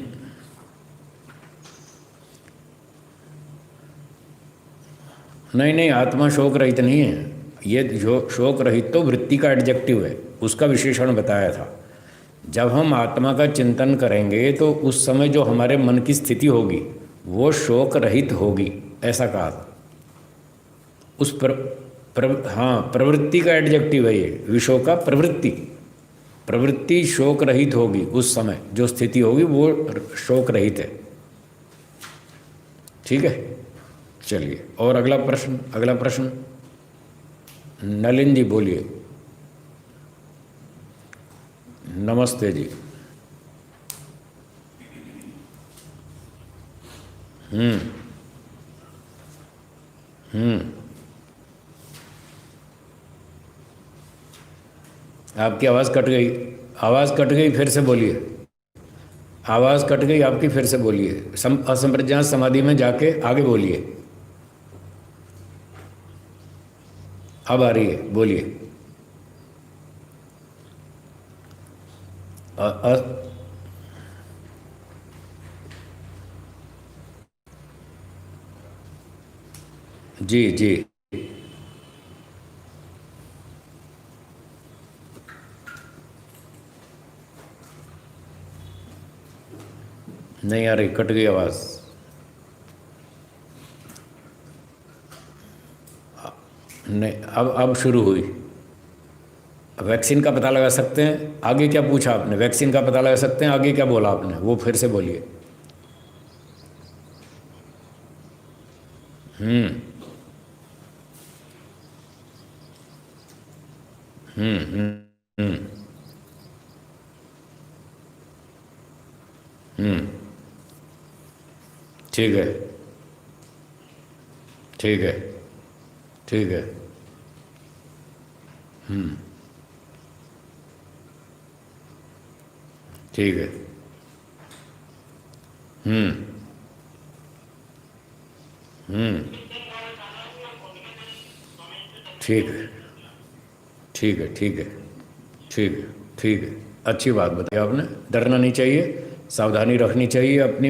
नहीं नहीं, आत्मा शोक रहित नहीं है। ये जो शोक रहित तो वृत्ति का एडजेक्टिव है, उसका विशेषण बताया था। जब हम आत्मा का चिंतन करेंगे तो उस समय जो हमारे मन की स्थिति होगी वो शोक रहित होगी, ऐसा कहा था। उस हाँ, प्रवृत्ति का एडजेक्टिव है ये, विशोका प्रवृत्ति। प्रवृत्ति शोक रहित होगी, उस समय जो स्थिति होगी वो शोक रहित है। ठीक है, चलिए। और अगला प्रश्न, अगला प्रश्न नलिन जी बोलिए। नमस्ते जी। हम्म। आपकी आवाज़ कट गई, आवाज़ कट गई, फिर से बोलिए। आवाज़ कट गई आपकी, फिर से बोलिए। असंप्रज्ञात समाधि में जाके आगे बोलिए। अब आ रही है, बोलिए। जी जी। नहीं आ रही, कट गई आवाज़। नहीं, अब शुरू हुई। वैक्सीन का पता लगा सकते हैं, आगे क्या पूछा आपने? वैक्सीन का पता लगा सकते हैं, आगे क्या बोला आपने वो फिर से बोलिए। हम्म हम्म हम्म हम्म हम्म। ठीक है, ठीक है, ठीक है। ठीक है। हम्म हम्म। ठीक है, ठीक है, ठीक है, ठीक है, ठीक है। अच्छी बात बताई आपने। डरना नहीं चाहिए, सावधानी रखनी चाहिए, अपनी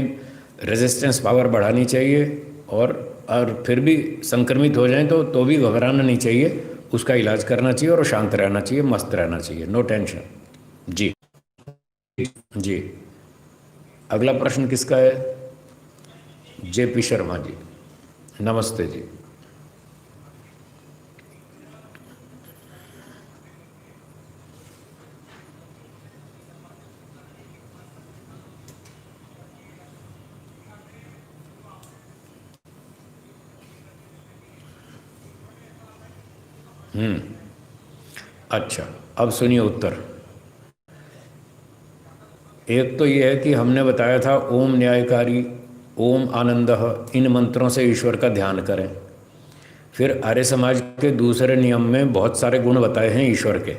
रेजिस्टेंस पावर बढ़ानी चाहिए। और फिर भी संक्रमित हो जाएं तो भी घबराना नहीं चाहिए, उसका इलाज करना चाहिए और शांत रहना चाहिए, मस्त रहना चाहिए, नो टेंशन। जी जी। अगला प्रश्न किसका है? जेपी शर्मा जी, नमस्ते जी। अच्छा, अब सुनिए उत्तर। एक तो ये है कि हमने बताया था ओम न्यायकारी, ओम आनंदः, इन मंत्रों से ईश्वर का ध्यान करें। फिर आर्य समाज के दूसरे नियम में बहुत सारे गुण बताए हैं ईश्वर के।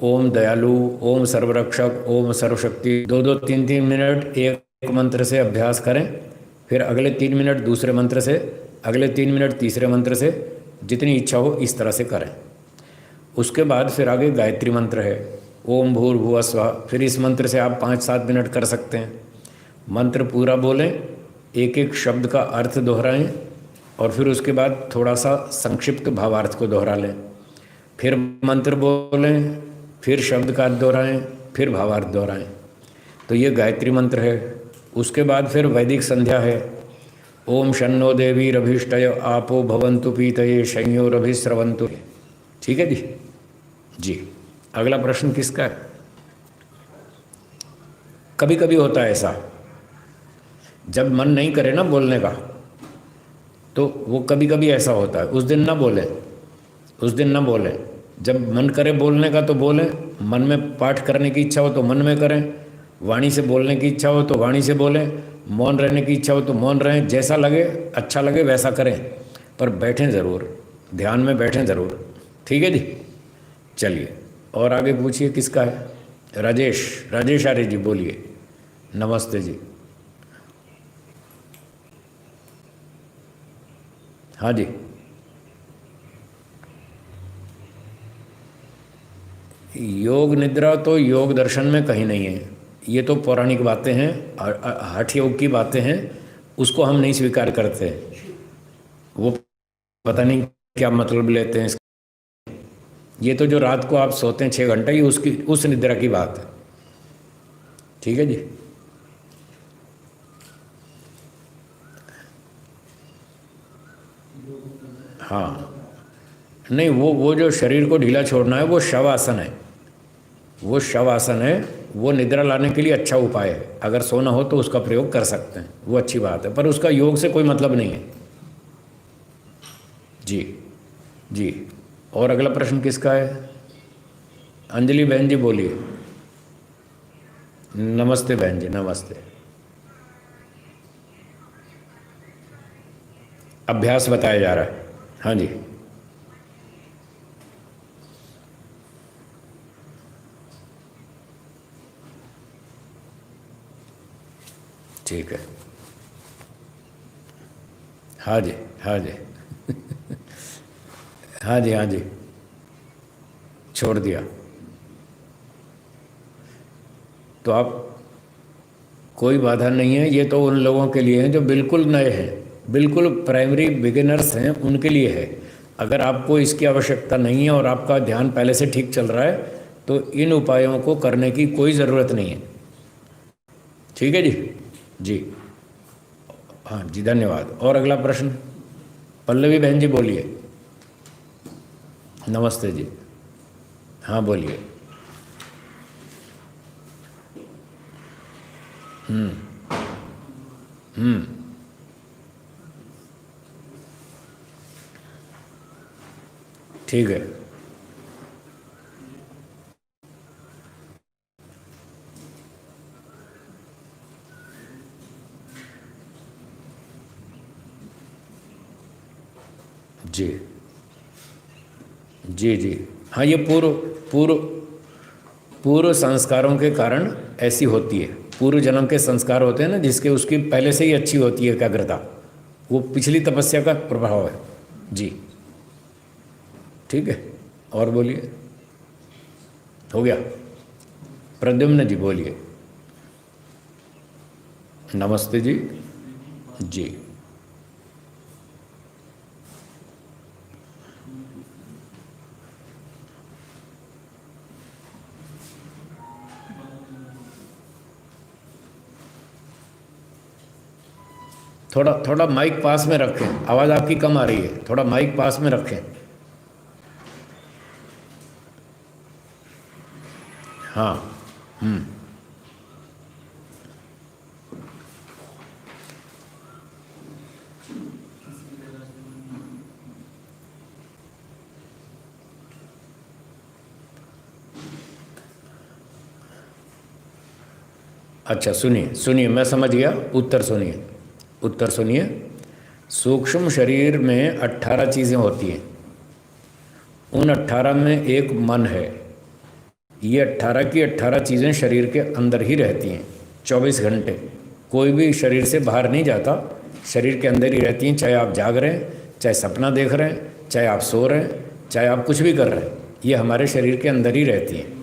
ओम दयालु, ओम सर्वरक्षक, ओम सर्वशक्ति। 2-2, 3-3 मिनट एक मंत्र से अभ्यास करें, फिर अगले 3 मिनट दूसरे मंत्र से, अगले 3 मिनट तीसरे मंत्र से, जितनी इच्छा हो इस तरह से करें। उसके बाद फिर आगे गायत्री मंत्र है, ओम भूर्भुवः स्वः। फिर इस मंत्र से आप 5-7 मिनट कर सकते हैं। मंत्र पूरा बोलें, एक एक शब्द का अर्थ दोहराएं और फिर उसके बाद थोड़ा सा संक्षिप्त भावार्थ को दोहरा लें। फिर मंत्र बोलें, फिर शब्द का अर्थ दोहराएं, फिर भावार्थ दोहराएं। तो ये गायत्री मंत्र है। उसके बाद फिर वैदिक संध्या है, ओम शन्नो देवीरभीष्टय आपो भवन्तु पीतये शंयोरभिस्रवन्तु। ठीक है जी। जी, अगला प्रश्न किसका है? कभी कभी होता है ऐसा, जब मन नहीं करे ना बोलने का, तो वो कभी कभी ऐसा होता है। उस दिन ना बोले, उस दिन ना बोले। जब मन करे बोलने का तो बोलें, मन में पाठ करने की इच्छा हो तो मन में करें, वाणी से बोलने की इच्छा हो तो वाणी से बोलें, मौन रहने की इच्छा हो तो मौन रहें। जैसा लगे, अच्छा लगे वैसा करें, पर बैठें ज़रूर, ध्यान में बैठें ज़रूर। ठीक है जी। चलिए, और आगे पूछिए किसका है? राजेश, राजेश आर्य जी बोलिए। नमस्ते जी। हाँ जी। योग निद्रा तो योग दर्शन में कहीं नहीं है। ये तो पौराणिक बातें हैं, हठ योग की बातें हैं, उसको हम नहीं स्वीकार करते। वो पता नहीं क्या मतलब लेते हैं। ये तो जो रात को आप सोते हैं 6 घंटा, ये उसकी उस निद्रा की बात है। ठीक है जी। हाँ, नहीं, वो जो शरीर को ढीला छोड़ना है वो शवासन है। वो शवासन है, वो निद्रा लाने के लिए अच्छा उपाय है। अगर सोना हो तो उसका प्रयोग कर सकते हैं, वो अच्छी बात है, पर उसका योग से कोई मतलब नहीं है। जी जी। और अगला प्रश्न किसका है? अंजलि बहन जी बोलिए। नमस्ते बहन जी, नमस्ते। अभ्यास बताया जा रहा है। हाँ जी। ठीक है। हाँ जी, हाँ जी। हाँ जी, हाँ जी, छोड़ दिया। तो आप, कोई बाधा नहीं है। ये तो उन लोगों के लिए है जो बिल्कुल नए हैं, बिल्कुल प्राइमरी बिगिनर्स हैं, उनके लिए है। अगर आपको इसकी आवश्यकता नहीं है और आपका ध्यान पहले से ठीक चल रहा है तो इन उपायों को करने की कोई ज़रूरत नहीं है। ठीक है जी। जी हाँ जी, धन्यवाद। और अगला प्रश्न पल्लवी बहन जी बोलिए। नमस्ते जी। हाँ बोलिए। ठीक है। जी जी जी। हाँ, ये पूर्व पूर्व पूर्व संस्कारों के कारण ऐसी होती है। पूर्व जन्म के संस्कार होते हैं ना, जिसके उसकी पहले से ही अच्छी होती है एकाग्रता, वो पिछली तपस्या का प्रभाव है। जी ठीक है। और बोलिए। हो गया। प्रद्युम्न जी बोलिए। नमस्ते जी। जी थोड़ा थोड़ा माइक पास में रखें, आवाज़ आपकी कम आ रही है, थोड़ा माइक पास में रखें। हाँ। अच्छा, सुनिए सुनिए, मैं समझ गया। उत्तर सुनिए, उत्तर सुनिए। सूक्ष्म शरीर में 18 चीज़ें होती हैं। उन 18 में एक मन है। ये 18 की 18 चीज़ें शरीर के अंदर ही रहती हैं 24 घंटे। कोई भी शरीर से बाहर नहीं जाता, शरीर के अंदर ही रहती हैं। चाहे आप जाग रहे हैं, चाहे सपना देख रहे हैं, चाहे आप सो रहे हैं, चाहे आप कुछ भी कर रहे हैं, ये हमारे शरीर के अंदर ही रहती हैं।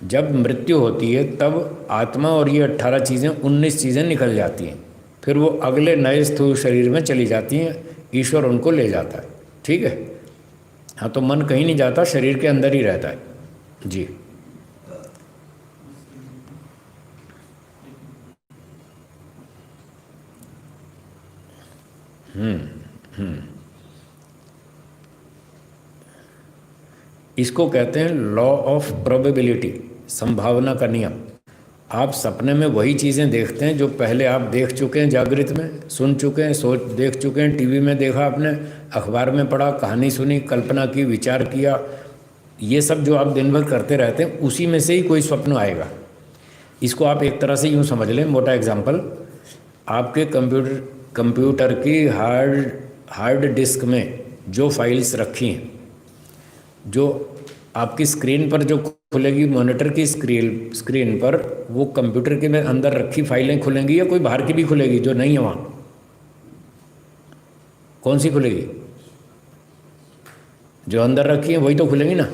जब मृत्यु होती है तब आत्मा और ये 18 चीज़ें, 19 चीज़ें निकल जाती हैं। फिर वो अगले नए स्थूल शरीर में चली जाती हैं, ईश्वर उनको ले जाता है। ठीक है। हाँ, तो मन कहीं नहीं जाता, शरीर के अंदर ही रहता है। जी इसको कहते हैं लॉ ऑफ प्रोबेबिलिटी, संभावना का नियम। आप सपने में वही चीज़ें देखते हैं जो पहले आप देख चुके हैं, जागृत में सुन चुके हैं, सोच देख चुके हैं, टीवी में देखा आपने, अखबार में पढ़ा, कहानी सुनी, कल्पना की, विचार किया। ये सब जो आप दिन भर करते रहते हैं, उसी में से ही कोई स्वप्न आएगा। इसको आप एक तरह से यूँ समझ लें, मोटा एग्जाम्पल, आपके कंप्यूटर की हार्ड डिस्क में जो फाइल्स रखी हैं, जो आपकी स्क्रीन पर जो खुलेगी, मॉनिटर की स्क्रीन पर, वो कंप्यूटर के में अंदर रखी फाइलें खुलेंगी या कोई बाहर की भी खुलेगी जो नहीं है वहाँ? कौन सी खुलेगी? जो अंदर रखी है वही तो खुलेंगी ना।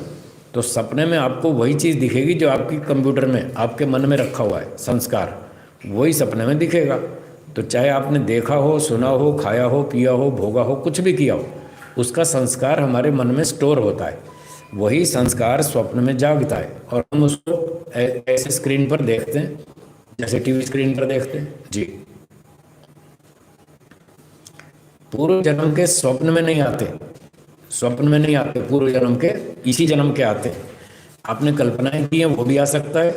तो सपने में आपको वही चीज़ दिखेगी जो आपकी कंप्यूटर में, आपके मन में रखा हुआ है संस्कार, वही सपने में दिखेगा। तो चाहे आपने देखा हो, सुना हो, खाया हो, पिया हो, भोगा हो, कुछ भी किया हो, उसका संस्कार हमारे मन में स्टोर होता है। वही संस्कार स्वप्न में जागता है और हम उसको ऐसे स्क्रीन पर देखते हैं जैसे टीवी स्क्रीन पर देखते हैं। जी, पूर्व जन्म के स्वप्न में नहीं आते, स्वप्न में नहीं आते, पूर्व जन्म के इसी जन्म के आते। आपने कल्पनाएं की हैं वो भी आ सकता है,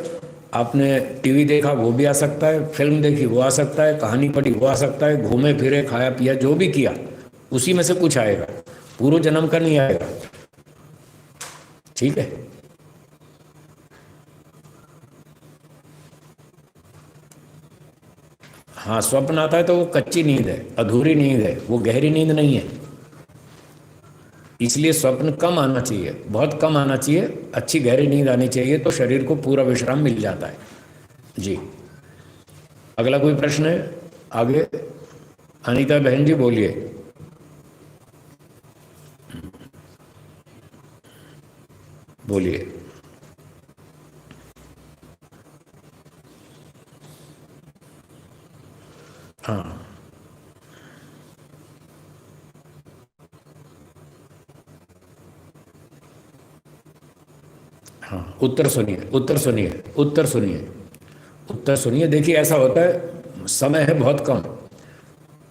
आपने टीवी देखा वो भी आ सकता है, फिल्म देखी वो आ सकता है, कहानी पढ़ी वो आ सकता है, घूमे फिरे, खाया पिया, जो भी किया उसी में से कुछ आएगा, पूर्व जन्म का नहीं आएगा। ठीक है, हाँ, स्वप्न आता है तो वो कच्ची नींद है, अधूरी नींद है, वो गहरी नींद नहीं है। इसलिए स्वप्न कम आना चाहिए, बहुत कम आना चाहिए, अच्छी गहरी नींद आनी चाहिए, तो शरीर को पूरा विश्राम मिल जाता है। जी, अगला कोई प्रश्न है? आगे अनीता बहन जी बोलिए। बोलिए। हाँ हाँ, उत्तर सुनिए, उत्तर सुनिए, उत्तर सुनिए, उत्तर सुनिए। देखिए ऐसा होता है, समय है बहुत कम,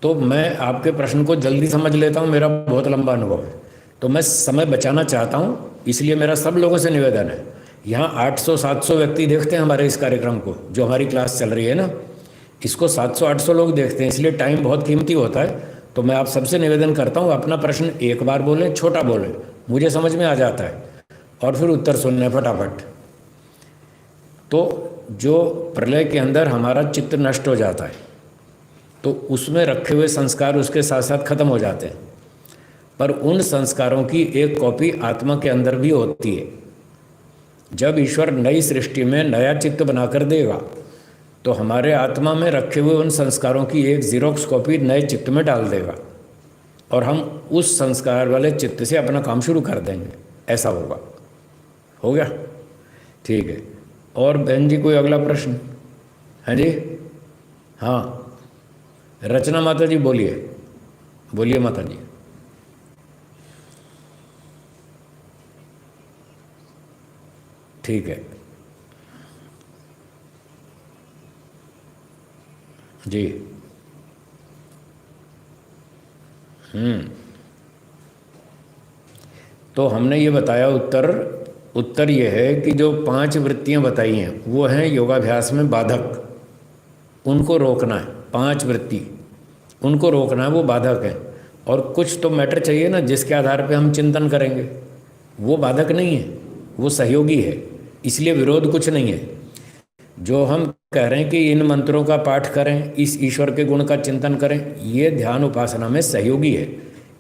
तो मैं आपके प्रश्न को जल्दी समझ लेता हूँ, मेरा बहुत लंबा अनुभव है, तो मैं समय बचाना चाहता हूँ। इसलिए मेरा सब लोगों से निवेदन है, यहाँ 800-700 व्यक्ति देखते हैं हमारे इस कार्यक्रम को, जो हमारी क्लास चल रही है ना, इसको 700-800 लोग देखते हैं, इसलिए टाइम बहुत कीमती होता है। तो मैं आप सबसे निवेदन करता हूँ, अपना प्रश्न एक बार बोलें, छोटा बोलें, मुझे समझ में आ जाता है, और फिर उत्तर सुनने फटाफट। तो जो प्रलय के अंदर हमारा चित्त नष्ट हो जाता है, तो उसमें रखे हुए संस्कार उसके साथ साथ खत्म हो जाते हैं, पर उन संस्कारों की एक कॉपी आत्मा के अंदर भी होती है। जब ईश्वर नई सृष्टि में नया चित्त बनाकर देगा, तो हमारे आत्मा में रखे हुए उन संस्कारों की एक जीरोक्स कॉपी नए चित्त में डाल देगा, और हम उस संस्कार वाले चित्त से अपना काम शुरू कर देंगे। ऐसा होगा। हो गया? ठीक है। और बहन जी कोई अगला प्रश्न है जी? हाँ, रचना माता जी बोलिए, बोलिए माता जी। ठीक है जी। तो हमने ये बताया, उत्तर ये है कि जो 5 वृत्तियां बताई हैं वो हैं योगाभ्यास में बाधक, उनको रोकना है। 5 वृत्ति उनको रोकना है, वो बाधक है। और कुछ तो मैटर चाहिए ना जिसके आधार पे हम चिंतन करेंगे, वो बाधक नहीं है, वो सहयोगी है, इसलिए विरोध कुछ नहीं है। जो हम कह रहे हैं कि इन मंत्रों का पाठ करें, इस ईश्वर के गुण का चिंतन करें, ये ध्यान उपासना में सहयोगी है,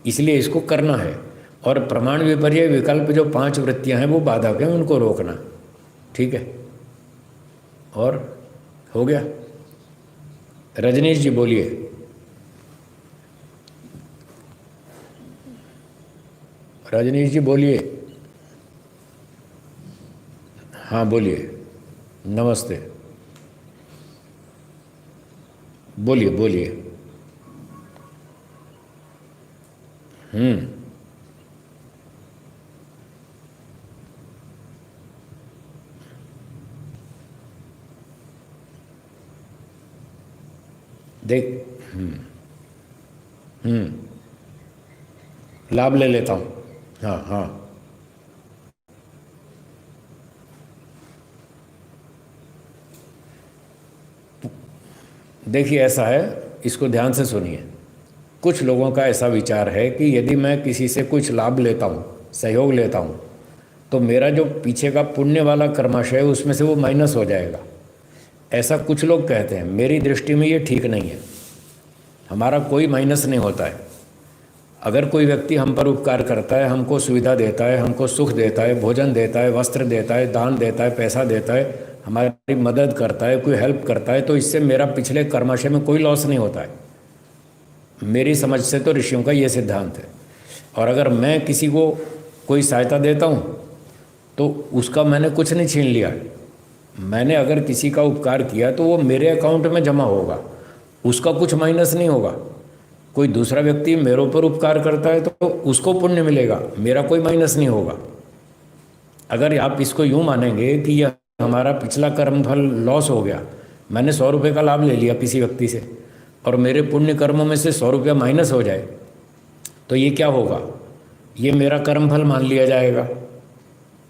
इसलिए इसको करना है। और प्रमाण विपर्य विकल्प जो 5 वृत्तियां हैं वो बाधक हैं, उनको रोकना। ठीक है? और हो गया? रजनीश जी बोलिए। रजनीश जी बोलिए। हाँ बोलिए। नमस्ते। बोलिए बोलिए। देख, लाभ ले लेता हूँ। हाँ हाँ, देखिए ऐसा है, इसको ध्यान से सुनिए। कुछ लोगों का ऐसा विचार है कि यदि मैं किसी से कुछ लाभ लेता हूँ, सहयोग लेता हूँ, तो मेरा जो पीछे का पुण्य वाला कर्माशय है उसमें से वो माइनस हो जाएगा। ऐसा कुछ लोग कहते हैं, मेरी दृष्टि में ये ठीक नहीं है। हमारा कोई माइनस नहीं होता है। अगर कोई व्यक्ति हम पर उपकार करता है, हमको सुविधा देता है, हमको सुख देता है, भोजन देता है, वस्त्र देता है, दान देता है, पैसा देता है, हमारी मदद करता है, कोई हेल्प करता है, तो इससे मेरा पिछले कर्माशय में कोई लॉस नहीं होता है। मेरी समझ से तो ऋषियों का ये सिद्धांत है। और अगर मैं किसी को कोई सहायता देता हूँ तो उसका मैंने कुछ नहीं छीन लिया। मैंने अगर किसी का उपकार किया तो वो मेरे अकाउंट में जमा होगा, उसका कुछ माइनस नहीं होगा। कोई दूसरा व्यक्ति मेरे ऊपर उपकार करता है तो उसको पुण्य मिलेगा, मेरा कोई माइनस नहीं होगा। अगर आप इसको यूँ मानेंगे कि यह हमारा पिछला कर्मफल लॉस हो गया, मैंने 100 रुपये का लाभ ले लिया किसी व्यक्ति से और मेरे पुण्य कर्मों में से 100 रुपया माइनस हो जाए, तो ये क्या होगा? ये मेरा कर्मफल मान लिया जाएगा।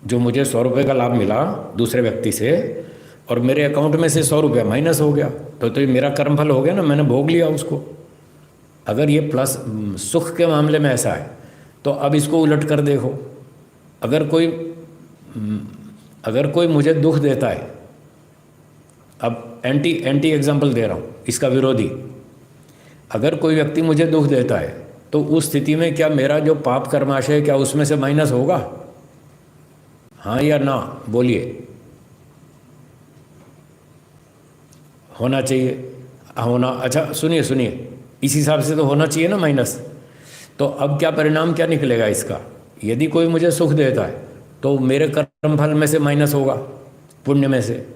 जो मुझे 100 रुपये का लाभ मिला दूसरे व्यक्ति से और मेरे अकाउंट में से 100 रुपया माइनस हो गया, तो ये मेरा कर्मफल हो गया ना, मैंने भोग लिया उसको। अगर ये प्लस सुख के मामले में ऐसा है तो अब इसको उलट कर देखो। अगर कोई मुझे दुख देता है, अब एंटी एग्जाम्पल दे रहा हूँ, इसका विरोधी, अगर कोई व्यक्ति मुझे दुख देता है तो उस स्थिति में क्या मेरा जो पाप कर्माशय है क्या उसमें से माइनस होगा? हाँ या ना बोलिए। होना चाहिए, होना। अच्छा सुनिए, इस हिसाब से तो होना चाहिए ना माइनस। तो अब क्या परिणाम क्या निकलेगा इसका? यदि कोई मुझे सुख देता है तो मेरे कर्मफल में से माइनस होगा, पुण्य में से।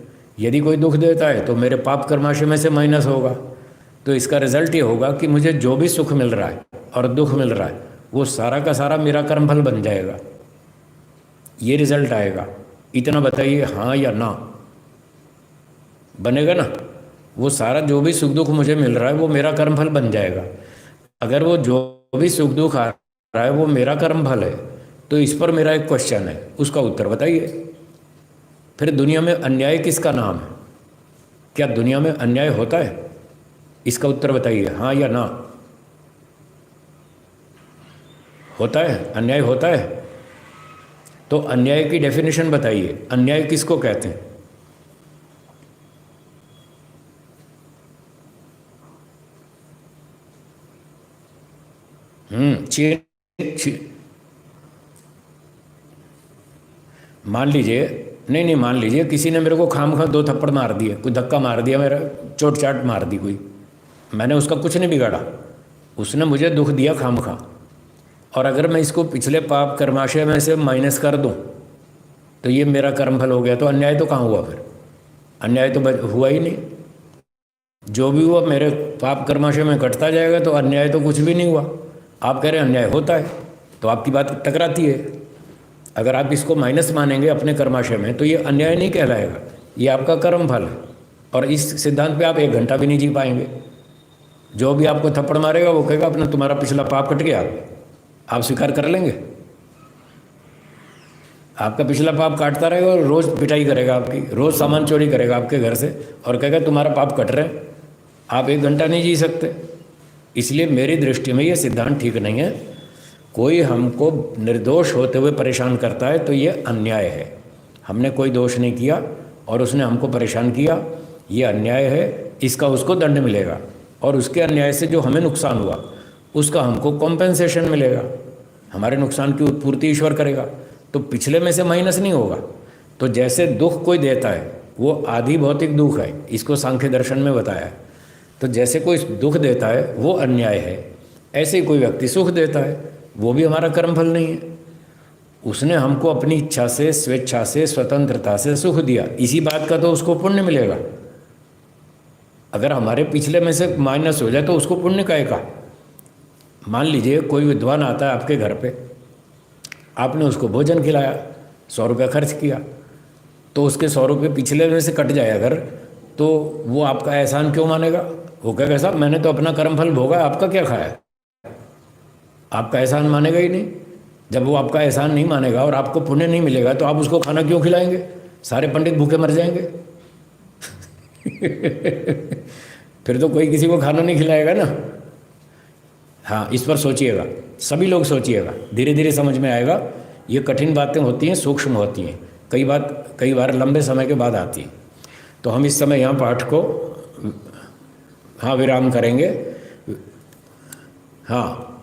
यदि कोई दुख देता है तो मेरे पाप कर्माशय में से माइनस होगा। तो इसका रिजल्ट ये होगा कि मुझे जो भी सुख मिल रहा है और दुख मिल रहा है वो सारा का सारा मेरा कर्मफल बन जाएगा, ये रिजल्ट आएगा। इतना बताइए हाँ या ना? बनेगा ना? वो सारा जो भी सुख दुख मुझे मिल रहा है वो मेरा कर्मफल बन जाएगा। अगर वो जो भी सुख दुख आ रहा है वो मेरा कर्मफल है तो इस पर मेरा एक क्वेश्चन है, उसका उत्तर बताइए। फिर दुनिया में अन्याय किसका नाम है? क्या दुनिया में अन्याय होता है? इसका उत्तर बताइए हाँ या ना? होता है? अन्याय होता है? तो अन्याय की डेफिनेशन बताइए, अन्याय किसको कहते हैं? मान लीजिए किसी ने मेरे को खामखा 2 थप्पड़ मार दिए, कोई धक्का मार दिया, मेरा चोट चाट मार दी कोई, मैंने उसका कुछ नहीं बिगाड़ा, उसने मुझे दुख दिया खामखा। और अगर मैं इसको पिछले पाप कर्माशय में से माइनस कर दूं तो ये मेरा कर्मफल हो गया। तो अन्याय तो कहाँ हुआ? फिर अन्याय तो हुआ ही नहीं। जो भी हुआ मेरे पाप कर्माशय में कटता जाएगा, तो अन्याय तो कुछ भी नहीं हुआ। आप कह रहे हैं अन्याय होता है, तो आपकी बात टकराती है। अगर आप इसको माइनस मानेंगे अपने कर्माशय में तो ये अन्याय नहीं कहलाएगा, ये आपका कर्मफल है। और इस सिद्धांत पे आप 1 घंटा भी नहीं जी पाएंगे। जो भी आपको थप्पड़ मारेगा वो कहेगा अपना तुम्हारा पिछला पाप कट गया। आप स्वीकार कर लेंगे? आपका पिछला पाप काटता रहेगा और रोज़ पिटाई करेगा आपकी, रोज़ सामान चोरी करेगा आपके घर से और कहेगा तुम्हारा पाप कट रहे। आप 1 घंटा नहीं जी सकते। इसलिए मेरी दृष्टि में ये सिद्धांत ठीक नहीं है। कोई हमको निर्दोष होते हुए परेशान करता है तो ये अन्याय है। हमने कोई दोष नहीं किया और उसने हमको परेशान किया, ये अन्याय है। इसका उसको दंड मिलेगा और उसके अन्याय से जो हमें नुकसान हुआ उसका हमको कॉम्पेंसेशन मिलेगा। हमारे नुकसान की पूर्ति ईश्वर करेगा। तो पिछले में से माइनस नहीं होगा। तो जैसे दुख कोई देता है वो आधि भौतिक दुख है, इसको सांख्य दर्शन में बताया है। तो जैसे कोई दुख देता है वो अन्याय है, ऐसे ही कोई व्यक्ति सुख देता है वो भी हमारा कर्मफल नहीं है। उसने हमको अपनी इच्छा से, स्वेच्छा से, स्वतंत्रता से सुख दिया, इसी बात का तो उसको पुण्य मिलेगा। अगर हमारे पिछले में से माइनस हो जाए तो उसको पुण्य काहे का? मान लीजिए कोई विद्वान आता है आपके घर पे, आपने उसको भोजन खिलाया, 100 रुपया खर्च किया, तो उसके 100 रुपये पिछले में से कट जाए अगर, तो वो आपका एहसान क्यों मानेगा? वो कहेगा साहब मैंने तो अपना कर्मफल भोगा, आपका क्या खाया? आपका एहसान मानेगा ही नहीं। जब वो आपका एहसान नहीं मानेगा और आपको पुण्य नहीं मिलेगा तो आप उसको खाना क्यों खिलाएंगे? सारे पंडित भूखे मर जाएंगे। फिर तो कोई किसी को खाना नहीं खिलाएगा ना। हाँ, इस पर सोचिएगा, सभी लोग सोचिएगा, धीरे धीरे समझ में आएगा। ये कठिन बातें होती हैं, सूक्ष्म होती हैं, कई बार लंबे समय के बाद आती हैं। तो हम इस समय यहाँ पाठ को विराम करेंगे। हाँ।